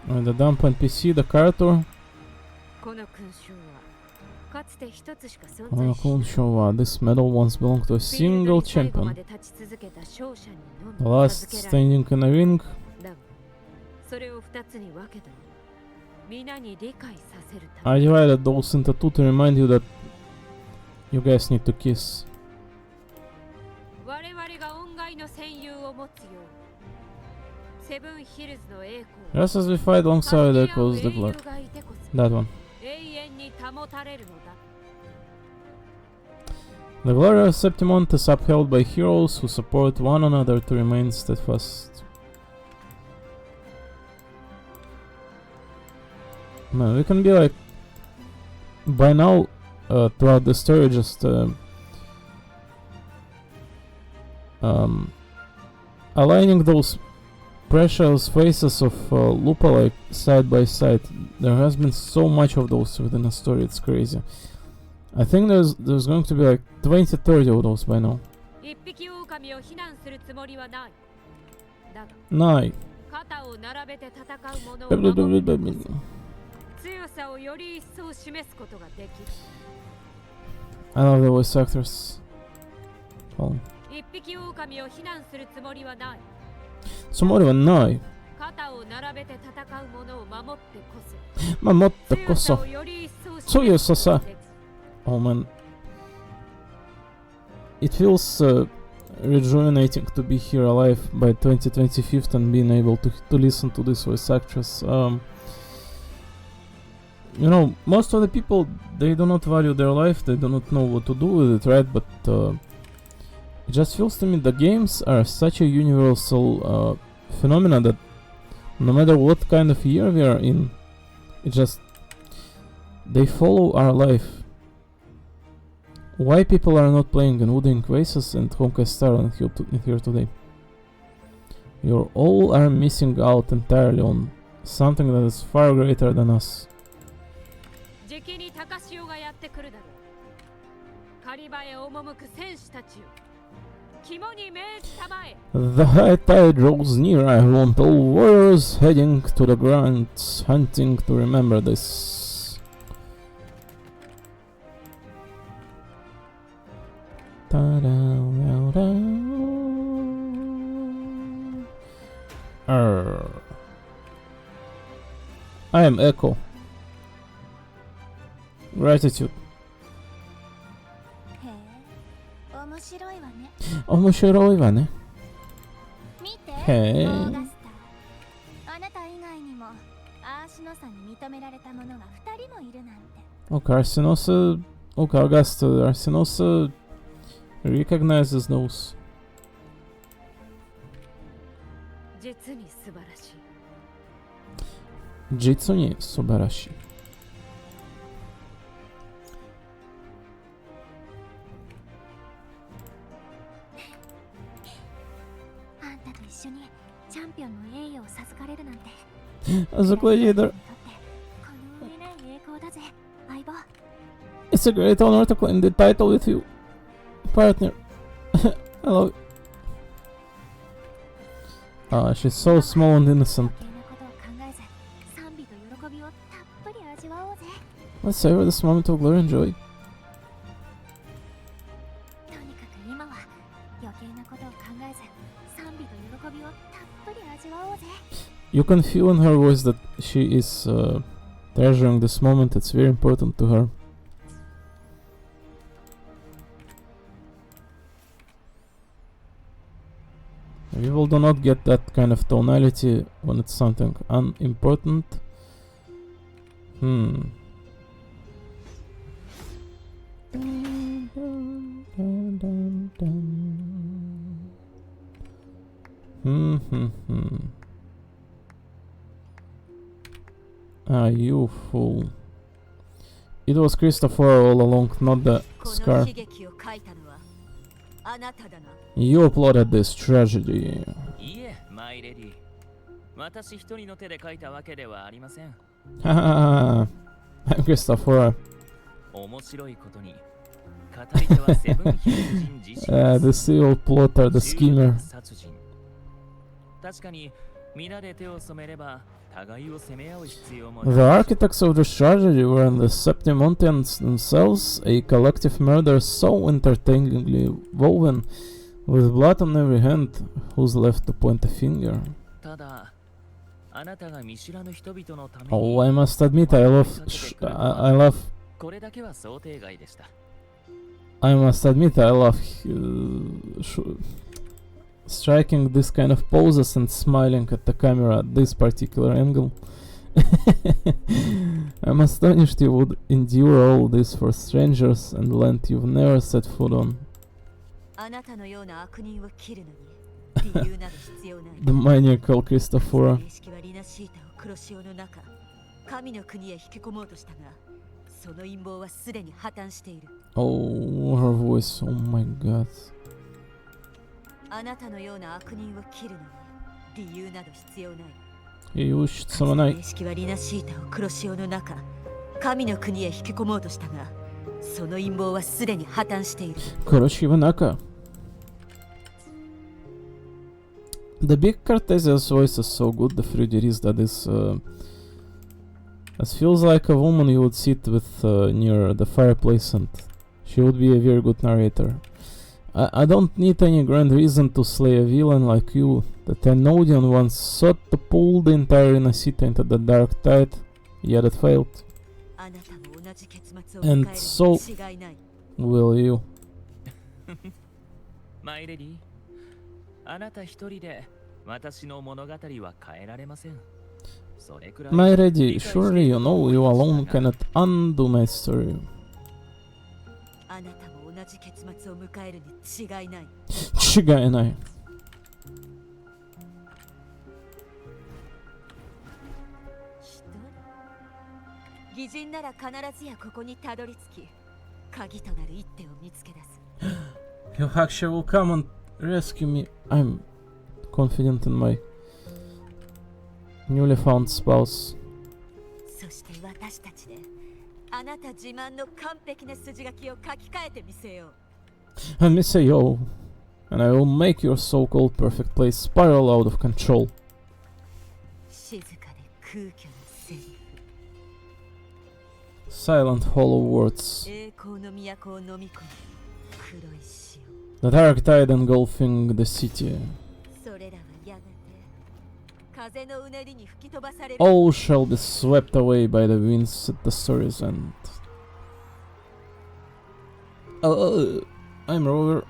The dump NPC, the Carter. この勲章はかつて一つしか存在しない。 This medal once belonged to a single champion. The last standing in a ring. だがそれを二つに分けたの。皆に理解させるため。 I divided those into two to remind you that you guys need to kiss. 我々が恩外の戦友を持つよう、セブンヒルズの栄光。 Just as we fight alongside echoes, the glory. That one. 永遠に保たれるのだ。 The glory of Septimont is upheld by heroes who support one another to remain steadfast. Man, we can be like, by now, throughout the story, just aligning those precious faces of Lupa like side by side. There has been so much of those within a story, it's crazy. I think there's going to be like 20, 30 of those by now. 一匹狼を非難するつもりはない。だが Nine. 肩を並べて戦う者を守る Blah, 強さをより一層示すことができる。 I love the voice actors. Oh. 一匹狼を非難するつもりはない。 Somebody went nine. 肩を並べて戦う者を守ってこそ Mamotta 強さ koso. をより一層そういう示すことができる。 Oh man. It feels rejuvenating to be here alive by 2025 and being able to listen to this voice actress. You know, most of the people, they do not value their life, they do not know what to do with it, right? But it just feels to me the games are such a universal phenomena that no matter what kind of year we are in, it just, they follow our life. Why people are not playing in Wooding Oasis and Honkai Star in here today? You all are missing out entirely on something that is far greater than us. じきに高潮がやってくるだろう。狩場へ赴く戦士たちよ。肝に銘じたまえ。 The high tide draws near. I want all warriors heading to the grants, hunting to remember this. I am Echo. Gratitude. へえ、面白いわね。面白いわね。見て、へえ。オーガスタ。あなた以外にもアーシノさんに認められた者が2人もいるなんて。Okay, Arsinosa. Okay, August. Arsinosa recognizes those. 実に素晴らしい。実に素晴らしい。あんたと一緒にチャンピオンの栄誉を授かれるなんて。As a gladiator, この上ない栄光だぜ、相棒。 it's a great honor to claim the title with you, partner. I love it. She's so small and innocent. 余計なことを考えず、賛美と喜びをたっぷり味わおうぜ。 Let's savor this moment of glory and joy. とにかく今は余計なことを考えず、賛美と喜びをたっぷり味わおうぜ。 You can feel in her voice that she is treasuring this moment. It's very important to her. People do not get that kind of tonality when it's something unimportant. Ah, you fool. It was Christopher all along, not the この Scar. 悲劇を書いたのはあなただな。 You plotted this tragedy. いえ、マイレディ。私一人の手で書いたわけではありません。 Haha, I'm Christopher. 面白いことに、語り手はセブンヒルズ人自身 The evil plotter, the schemer. 殺人。確かに、皆で手を染めれば、互いを責め合う必要も The architects of this tragedy were in the Septimontians themselves, a collective murder so entertainingly woven, with blood on every hand, who's left to point a finger? ただ、あなたが見知らぬ人々のために Oh, I must admit, I love, I love, これだけは想定外でした。 I must admit, I love striking this kind of poses and smiling at the camera at this particular angle. I'm astonished you would endure all this for strangers and land you've never set foot on. あなたのような悪人を切るのに理由など必要ない。 The maniacal Christopher. 正式はリナシータを黒潮の中、神の国へ引き込もうとしたが、その陰謀はすでに破綻している。 Oh, her voice, oh my god. あなたのような悪人を切るのに理由など必要ない。You should summon I. 形式はリナシータを黒潮の中、神の国へ引き込もうとしたが、その陰謀はすでに破綻している。 Kuroshima Naka. The big Cartesia's voice is so good, the Frugiris, that is... it feels like a woman you would sit with near the fireplace, and she would be a very good narrator. I don't need any grand reason to slay a villain like you. The Tenodian once sought to pull the entire inner city into the dark tide, yet it failed. あなたも同じ結末を And 迎 so えるに違いない。 will you. マイレディ、あなた一人で私の物語は変えられません。それくらい My lady, surely you know you alone cannot undo my story. あなたも同じ結末を迎えるに違いない。 Chigainai. 偽人なら必ずやここにたどり着き、鍵となる一手を見つけ出す。 Hyohaksha will come and rescue me. I'm confident in my newly found spouse. そして私たちであなた自慢の完璧な筋書きを書き換えてみせよう。 And me say yo, and I will make your so-called perfect place spiral out of control. 静かで空虚なセリフ。 Silent hollow words. 栄光の都を飲み込む黒い潮。 The dark tide engulfing the city. それらはやがて風のうねりに吹き飛ばされる。 All shall be swept away by the winds at the story's end. I'm Rover.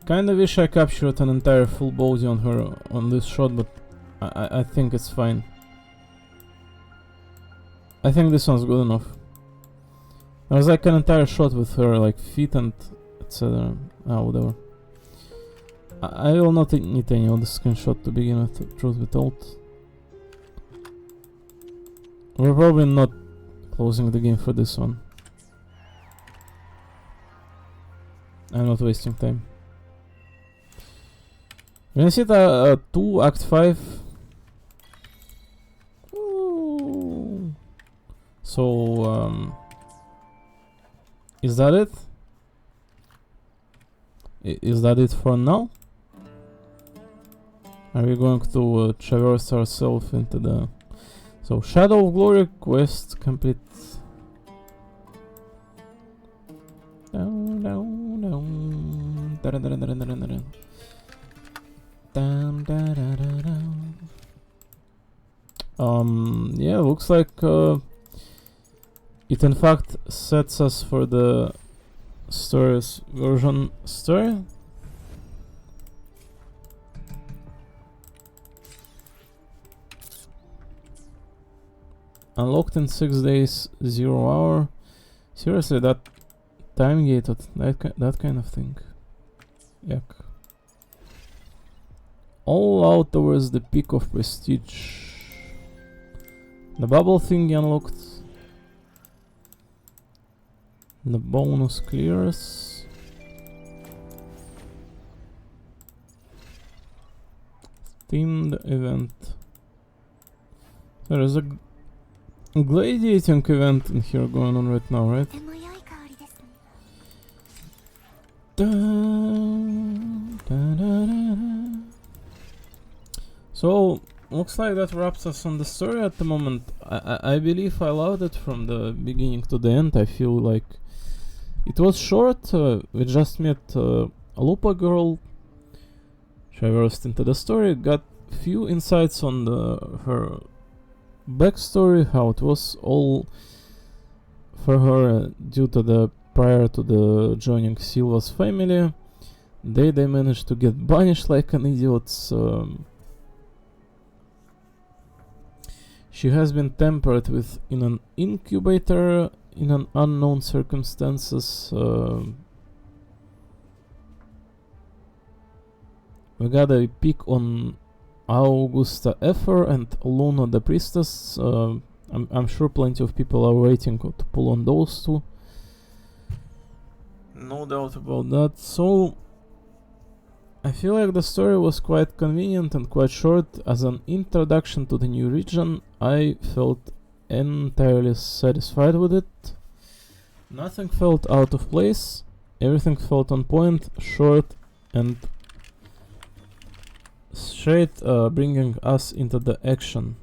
Kinda wish I captured an entire full body on her on this shot, but I think it's fine. I think this one's good enough. There was like an entire shot with her, like feet and etc. Whatever. I will not need any other screenshot to begin with, truth be told. We're probably not closing the game for this one. I'm not wasting time. Venezuela 2, Act 5. Ooh. So, is that it? Is that it for now? Are we going to traverse ourselves into the... So, Shadow of Glory quest complete. Down, down, down. Da-da-da-da-da-da-da-da. Down, da-da-da-da. Yeah, looks like it in fact sets us for the story's version story. Unlocked in 6 days, 0 hour. Seriously, that time gated, that kind of thing. Yuck. All out towards the peak of prestige. The bubble thingy unlocked. The bonus clears. Themed event. There is a gladiating event in here going on right now, right? とても良い香りですね。 So, looks like that wraps us on the story at the moment. I believe I loved it from the beginning to the end. I feel like it was short. We just met a Lupa girl, traversed into the story, got few insights on her backstory, how it was all for her due to the prior to the joining Silva's family. They managed to get banished like an idiot. She has been tampered with in an incubator in an unknown circumstances. We got a pick on Augusta Effer and Luna the Priestess. I'm sure plenty of people are waiting to pull on those two. No doubt about that. So I feel like the story was quite convenient and quite short. As an introduction to the new region, I felt entirely satisfied with it. Nothing felt out of place. Everything felt on point, short, and straight, bringing us into the action.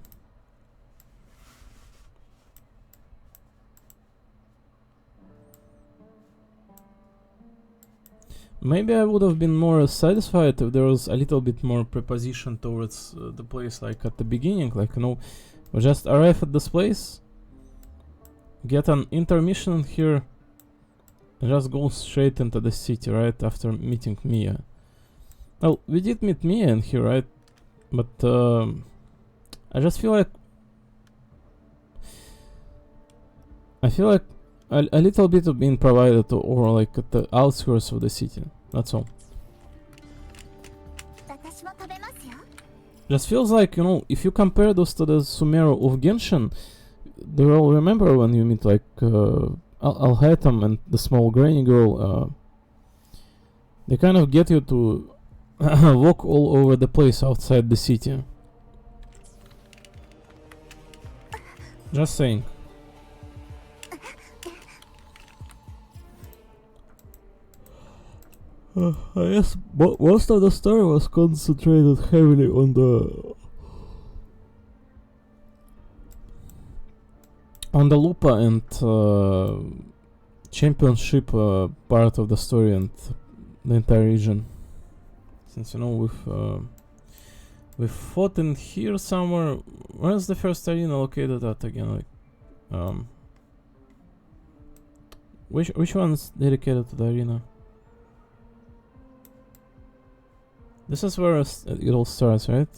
Maybe I would have been more satisfied if there was a little bit more preposition towards the place, like at the beginning, like, you know, we just arrive at this place, get an intermission here, and just go straight into the city, right, after meeting Mia. Well, we did meet Mia in here, right, but I just feel like a little bit of being provided over, like, at the outskirts of the city. That's all. 私も食べますよ。 Just feels like, you know, if you compare those to the Sumeru of Genshin, they all remember when you meet, like, Alhaitham and the small granny girl, they kind of get you to walk all over the place outside the city. Just saying. I guess most of the story was concentrated heavily on the Lupa and championship part of the story and the entire region. Since, you know, we've fought in here somewhere. Where's the first arena located at again? Like, which one's dedicated to the arena? This is where it all starts, right?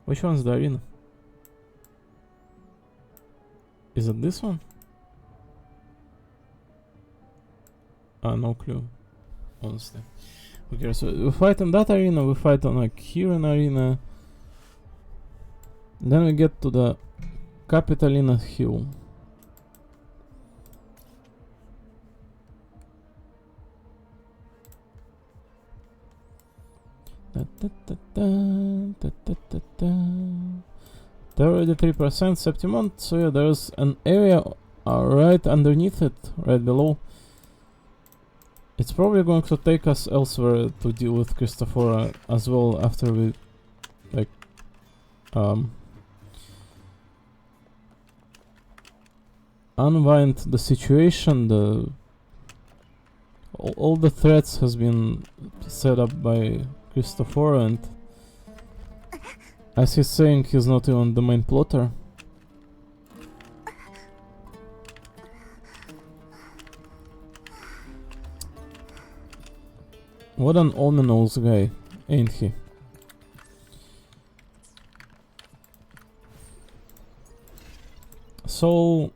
Which one's the arena? Is it this one? No clue, honestly. Okay, so we fight in that arena, we fight on, like, here in arena. Then we get to the Capitalina Hill. Da, da, da, da, da, da, da. 33% Septimont, so yeah, there's an area right underneath it, right below. It's probably going to take us elsewhere to deal with Christophora as well after we, like, unwind the situation. All the threats has been set up by Christophora, and as he's saying, he's not even the main plotter. What an ominous guy, ain't he? So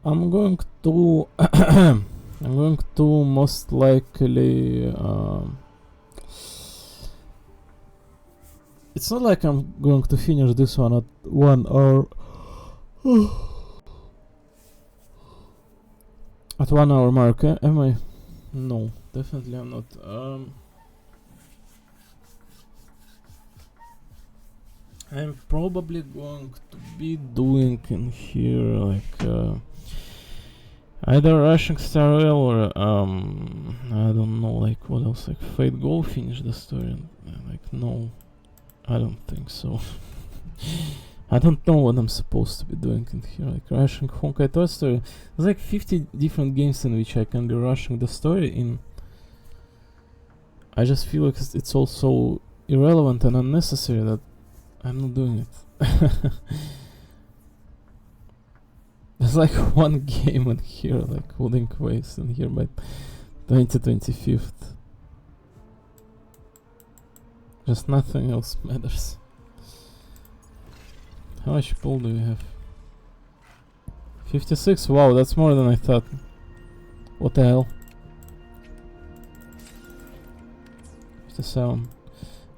I'm going to I'm going to most likely it's not like I'm going to finish this one at 1 hour at 1 hour mark, am I? No, definitely I'm not. I'm probably going to be doing in here like either Rushing Star Rail or I don't know, like what else, like Fate Go finish the story. Like, no, I don't think so. I don't know what I'm supposed to be doing in here, like rushing Honkai Toy Story. There's like 50 different games in which I can be rushing the story in. I just feel like it's all so irrelevant and unnecessary that I'm not doing it. There's like one game in here, like Link Waves in here by 2025th. Just nothing else matters. How much pull do we have? 56? Wow, that's more than I thought. What the hell? 57.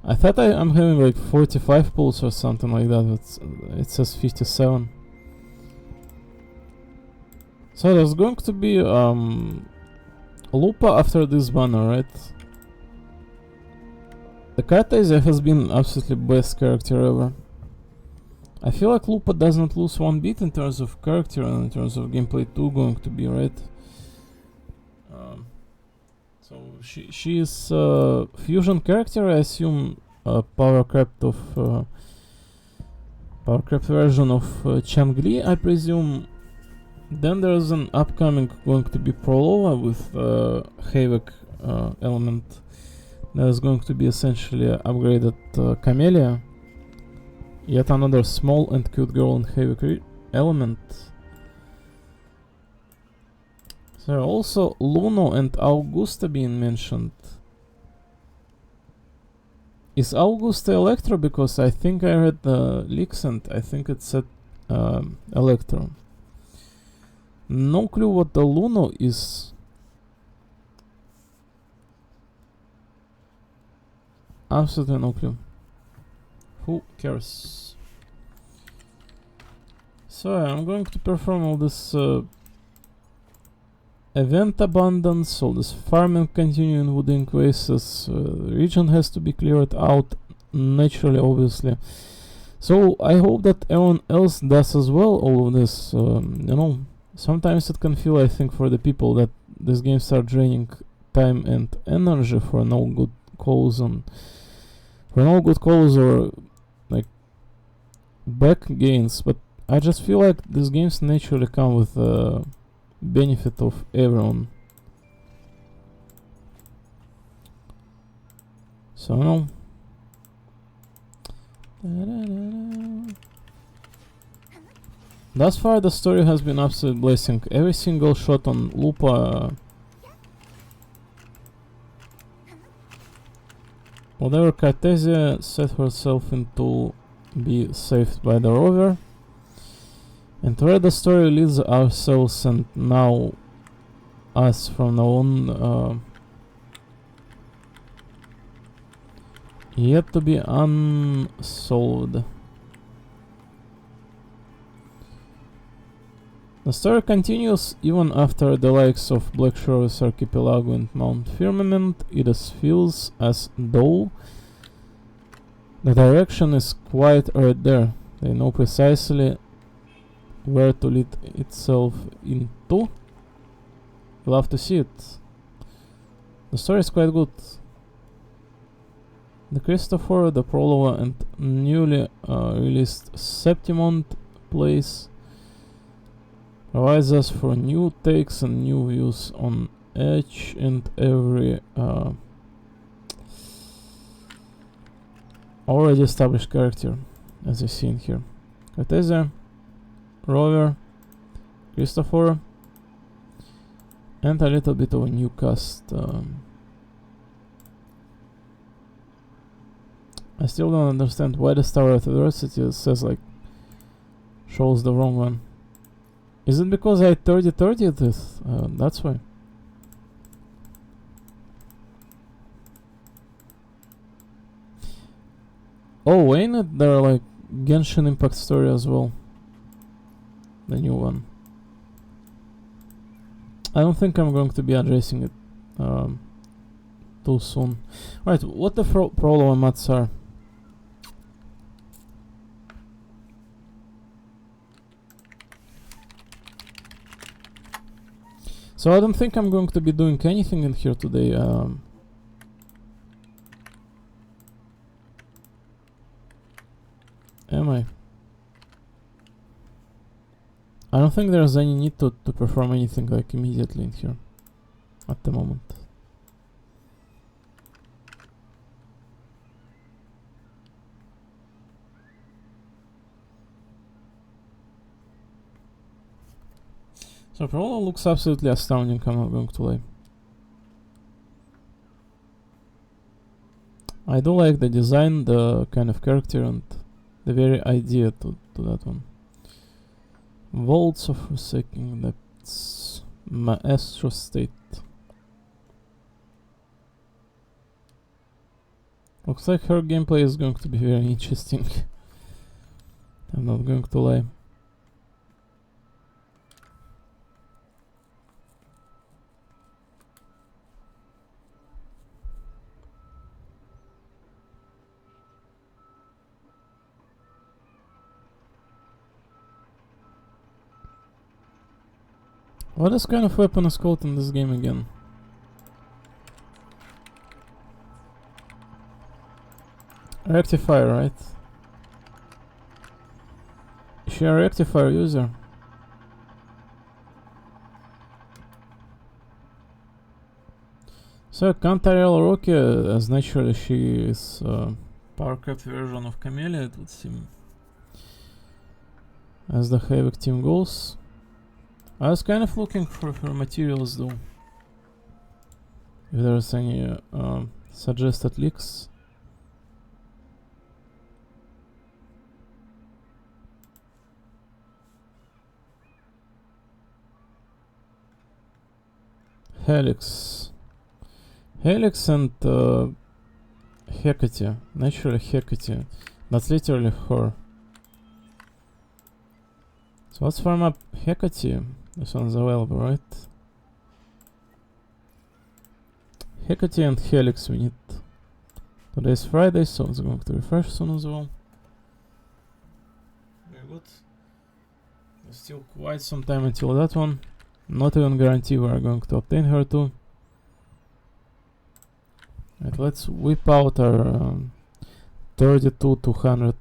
I thought I'm having like 45 pulls or something like that, but it says 57. So there's going to be Lupa after this banner, right? The Cartezia has been absolutely best character ever. I feel like Lupa doesn't lose one bit in terms of character and in terms of gameplay too, going to be, right? So she is fusion character, I assume, power crept version of Changli, I presume. Then there's an upcoming going to be Prolova with Havoc element. There's going to be essentially upgraded Camellia. Yet another small and cute girl in Havoc element. So also Luno and Augusta being mentioned. Is Augusta Electro? Because I think I read the leaks and I think it said Electro. No clue what the Luno is. Absolutely no clue. Who cares? So I'm going to perform all this event abundance, all this farming continuing wooding oasis. Region has to be cleared out naturally, obviously. So I hope that everyone else does as well all of this. You know, sometimes it can feel, I think, for the people that this game start draining time and energy for no good cause or like back gains, but I just feel like these games naturally come with the benefit of everyone. So no. Thus far the story has been absolute blessing. Every single shot on Lupa, whatever Cartezia set herself into be saved by the rover, and where the story leads ourselves and now us from now on, yet to be unsolved. The story continues even after the likes of Black Shores Archipelago and Mount Firmament. It feels as though the direction is quite right there. They know precisely where to lead itself into. Love to see it. The story is quite good. The Christopher, the Prolova and newly released Septimond plays provides us for new takes and new views on each and every already established character, as you see in here. Cartezia, Rover, Christopher, and a little bit of a new cast. I still don't understand why the Star of Adversity says like shows the wrong one. Is it because I 30-30 this? That's why. Oh, ain't it there like Genshin Impact story as well? The new one. I don't think I'm going to be addressing it too soon. Right, what the Prolova mats are? So I don't think I'm going to be doing anything in here today. Am I? I don't think there's any need to perform anything like immediately in here at the moment. So Prolova looks absolutely astounding, I'm not going to lie. I do like the design, the kind of character and the very idea to that one. Vaults of Forsaking Depths, Maestro State. Looks like her gameplay is going to be very interesting. I'm not going to lie. What is kind of weapon is called in this game again? Rectifier, right? Is she a rectifier user? So Cantarell Rocky, as naturally she is power capped version of Camellia, it would seem. As the Havoc team goes. I was kind of looking for her materials though. If there's any suggested leaks. Helix. Helix and Hecate. Naturally Hecate. That's literally her. So let's farm up Hecate. This one's available, right? Hecate and Helix we need. Today's Friday, so it's going to refresh soon as well. Very good. There's still quite some time until that one. Not even guarantee we are going to obtain her too. Right, let's whip out our 32-200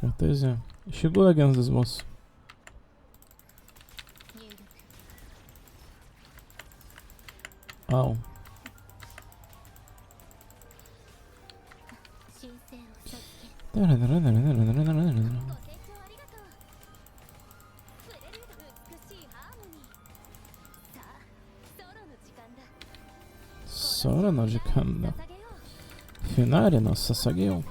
Cartesia. Is she good against this boss? Ow. Sora no Jikanda. Funari no Sasageo.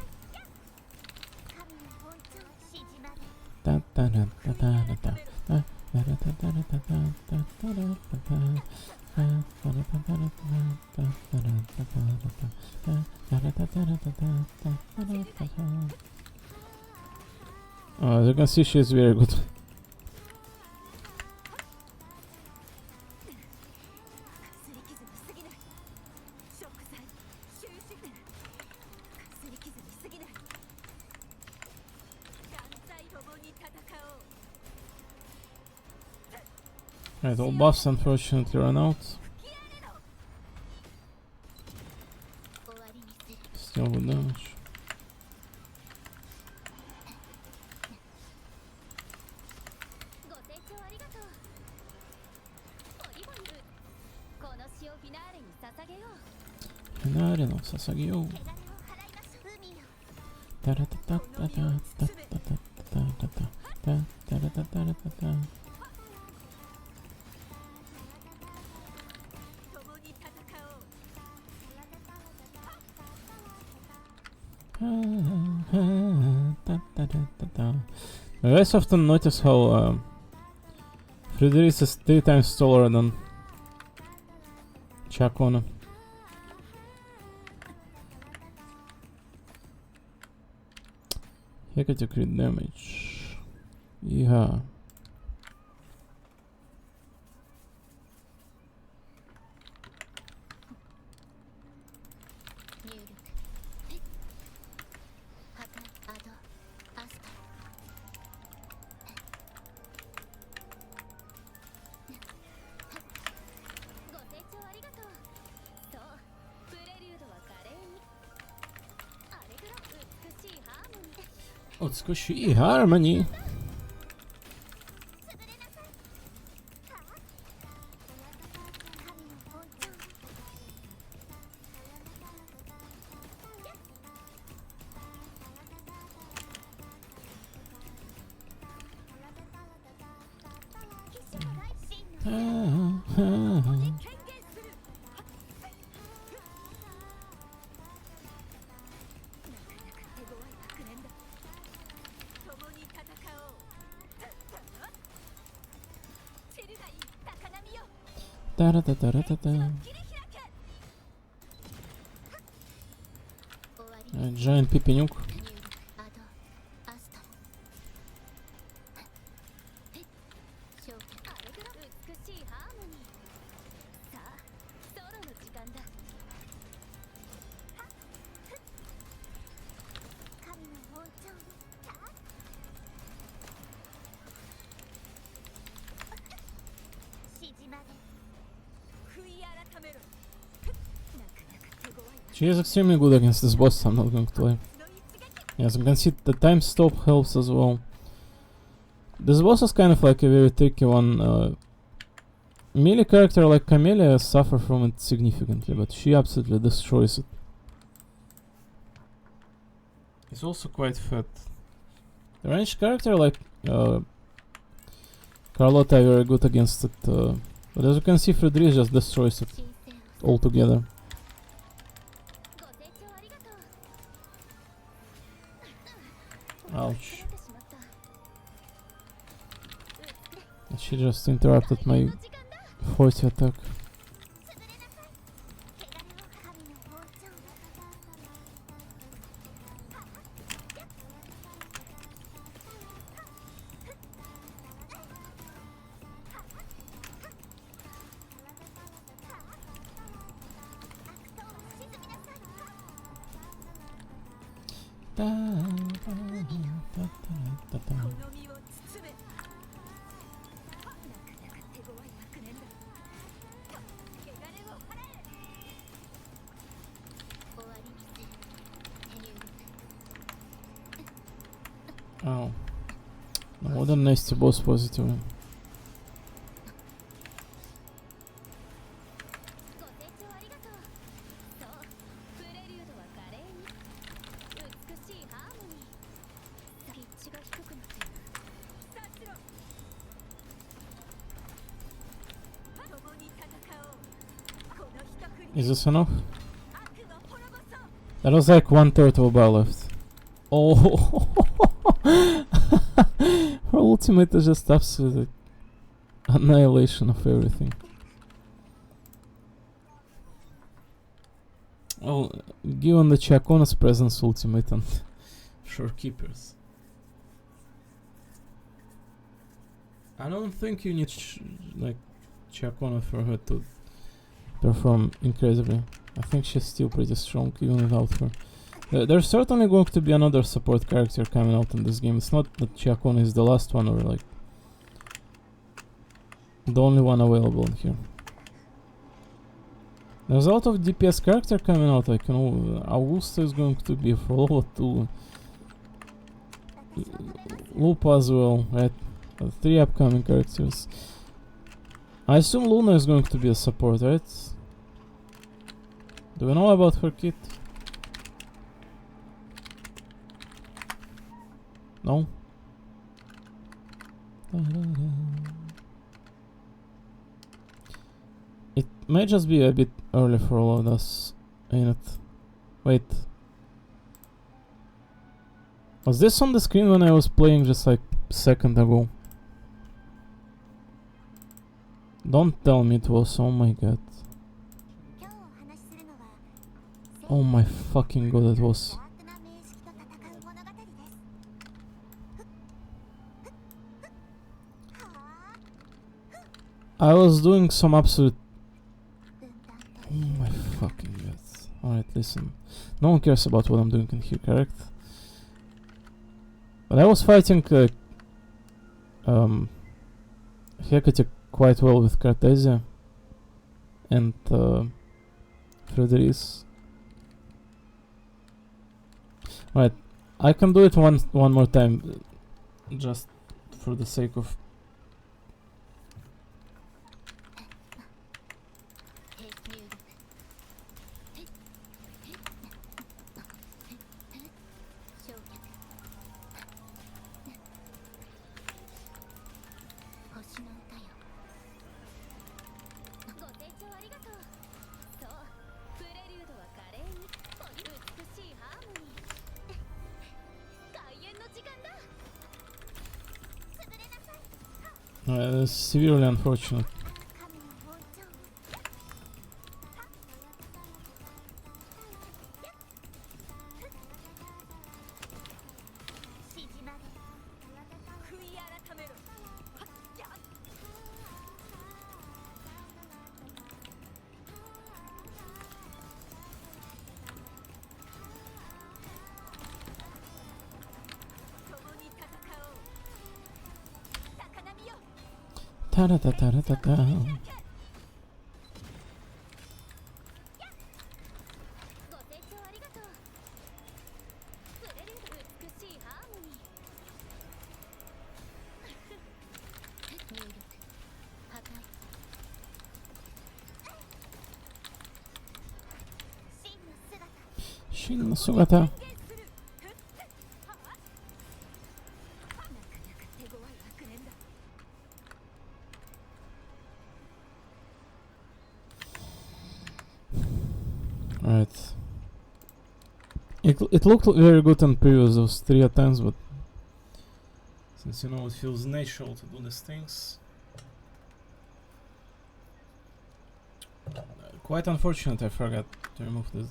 As you can see, she is very good. Right, all buffs unfortunately run out. Still good damage. Finale no Sasageo. I guys often notice how Friedrich is 3 times taller than Chacona. Hecate crit damage. Yeah. Utsukushi harmony. Da da da da da da da. Giant PP nuke. アドアストロ消去美しいハーモニー。さあソロの時間だ。神の王朝しじまれ She is extremely good against this boss, I'm not going to lie. As you can see, the time stop helps as well. This boss is kind of like a very tricky one. Melee character like Camellia suffer from it significantly, but she absolutely destroys it. It's also quite fat. The ranged character like Carlotta are very good against it, but as you can see, Fredris just destroys it 神聖を altogether. ご清聴ありがとう。 Ouch. 出てしまった。 She just interrupted my 時間だ。 40 attack. 潰れなさい汚れを神の王朝 Oh. No, what a nasty boss positive. ご清聴ありがとう。そう、プレリュードは華麗に。美しいハーモニー。ピッチが低くなってる。察しろ。共に戦おう。この一振り Is this enough? 悪の滅ぼそう。 That was like 1/3 of a bar left. Oh! Her ultimate is just absolute annihilation of everything. Well, given the Chacona's presence ultimate and Shorekeepers, I don't think you need like Chacona for her to perform incredibly. I think she's still pretty strong even without her. There's certainly going to be another support character coming out in this game. It's not that Chacona is the last one or like the only one available in here. There's a lot of DPS character coming out, like, you know, Augusta is going to be for level 2. Lupa as well, right? 3 upcoming characters. I assume Luna is going to be a support, right? Do we know about her kit? No? It may just be a bit early for all of us, ain't it? Wait. Was this on the screen when I was playing just like a second ago? Don't tell me it was, oh my god. 今日お話しするのは Oh my fucking god, it was. 邪悪な名式と戦う物語です。は I was doing some absolute. 分断と Oh my fucking god. Alright, listen. No one cares about what I'm doing in here, correct? But I was fighting Hecate quite well with Cartesia and Fredris. Right, I can do it one more time, just for the sake of. ヘミュール焼却星の歌よご清聴ありがとう。そう、プレリュードは華麗に。美しいハーモニー。開演の時間だ。潰れなさい It's severely unfortunate. 神の王朝 ご Ta-da-ta-ta-ta-ta. ご清聴ありがとう。触れる美しいハーモニー。入力破壊。真の姿。真の姿。なかなか手強い悪念だ。 Right. It looked very good on previous those 3 attempts, but since you know it feels natural to do these things, quite unfortunate I forgot to remove this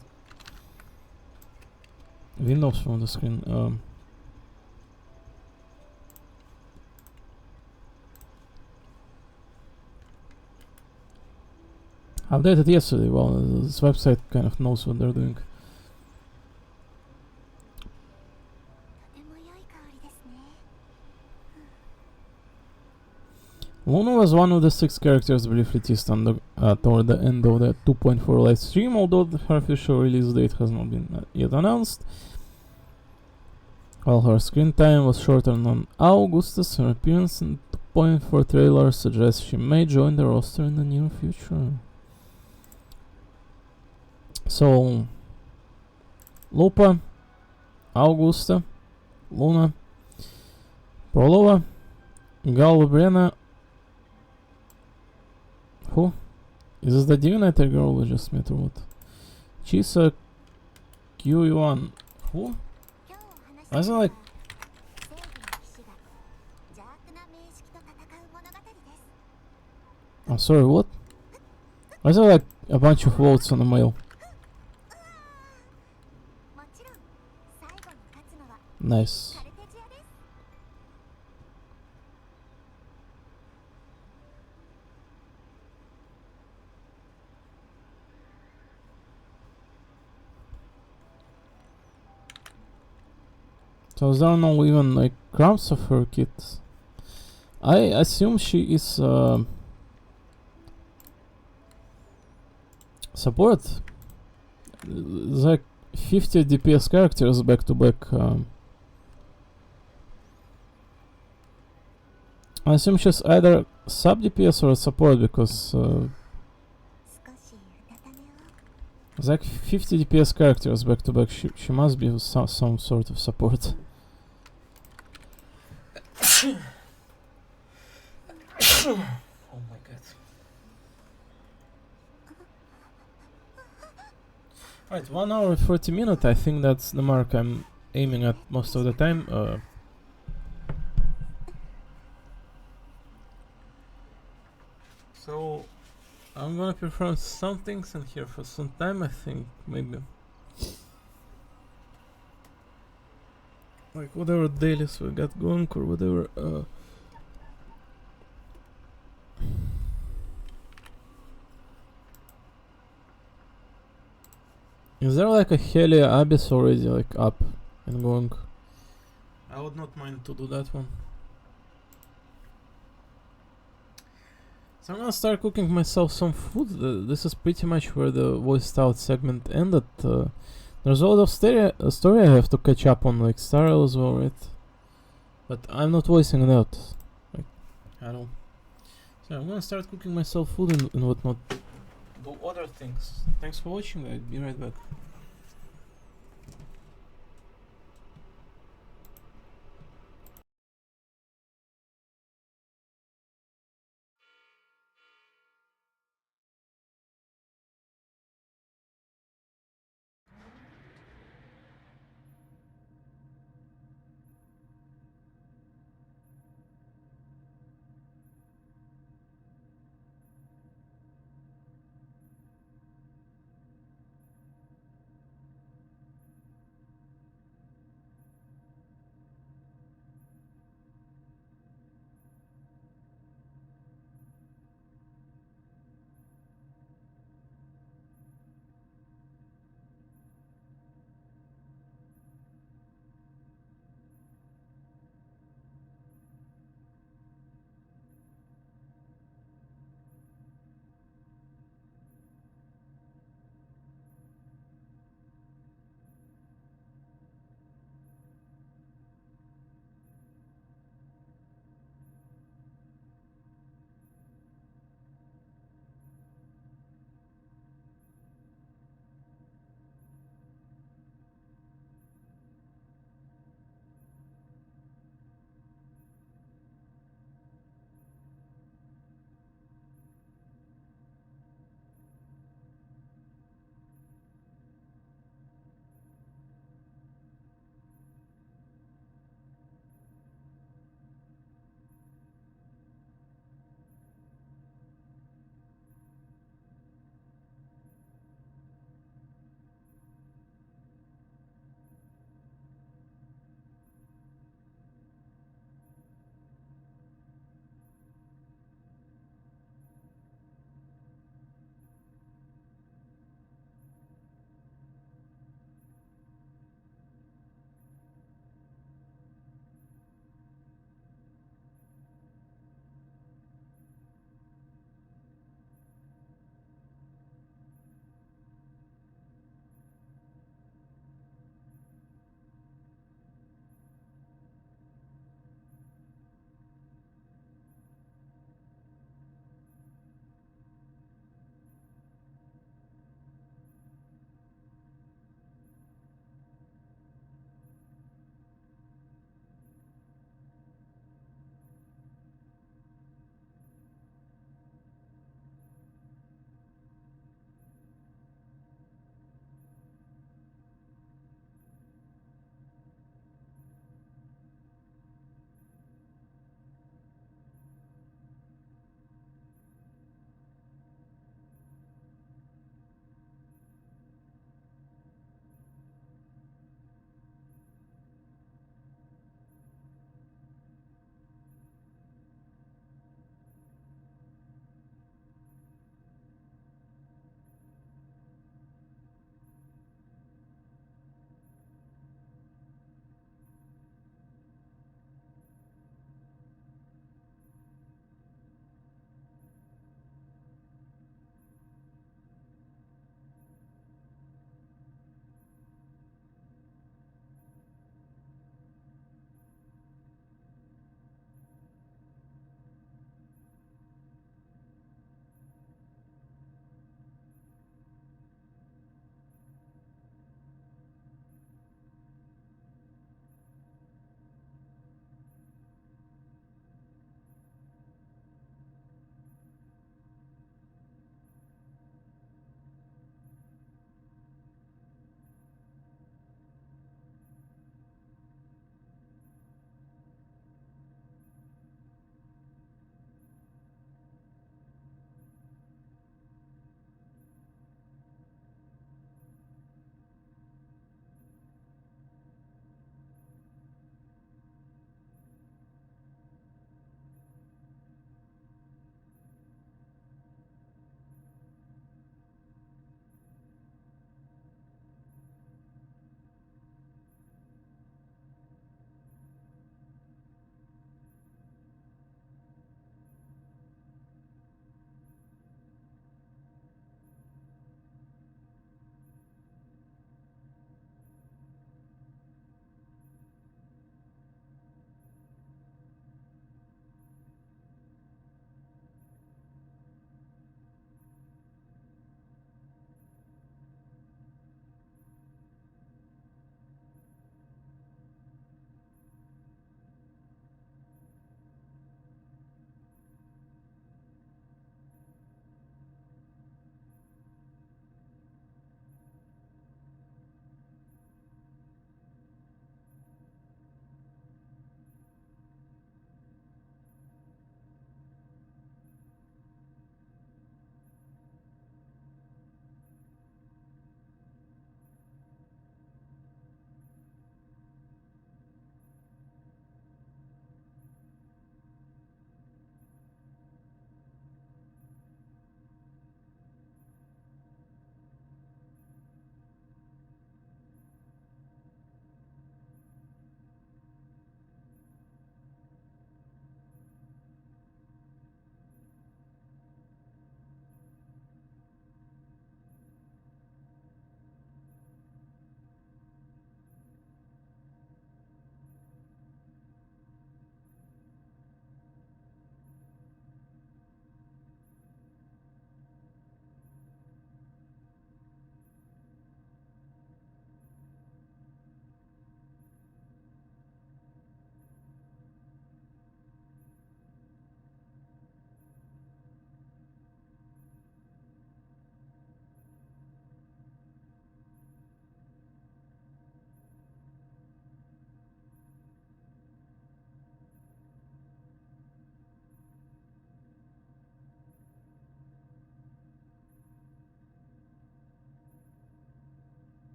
windows from the screen. Updated yesterday. Well, this website kind of knows what they're doing. とても良い香りですね。 Luna was one of the 6 characters briefly teased on the, toward the end of the 2.4 live stream, although her official release date has not been yet announced. While her screen time was shortened on Augustus, her appearance in 2.4 trailer suggests she may join the roster in the near future. So, Lupa, Augusta, Luna, Prolova, Galvabrena. Who? Is this the Divinator girl we just met or what? Chisa Q1. Who? 今日お話し Why is it like 正義の騎士が邪悪な名式と戦う物語です。 I'm sorry, what? Why is there like a bunch of votes on the mail? もちろん最後に勝つのは Nice. カルテジアです。 So is there no even like crumbs of her kit? I assume she is support. It's like 50 DPS characters back to back. I assume she's either sub DPS or support because 少しうたた寝を。 it's like 50 DPS characters back to back. She must be some sort of support. Oh my god. Right, 1 hour 40 minutes. I think that's the mark I'm aiming at most of the time. So I'm gonna perform some things in here for some time, I think, maybe. Like whatever dailies we got going or whatever. Is there like a Helia Abyss already like up and going? I would not mind to do that one. So I'm gonna start cooking myself some food. This is pretty much where the voiced out segment ended. There's a lot of story I have to catch up on, like Star Rail, right? But I'm not voicing it out, like, at all. So I'm gonna start cooking myself food and whatnot. Do other things. Thanks for watching. I'll be right back.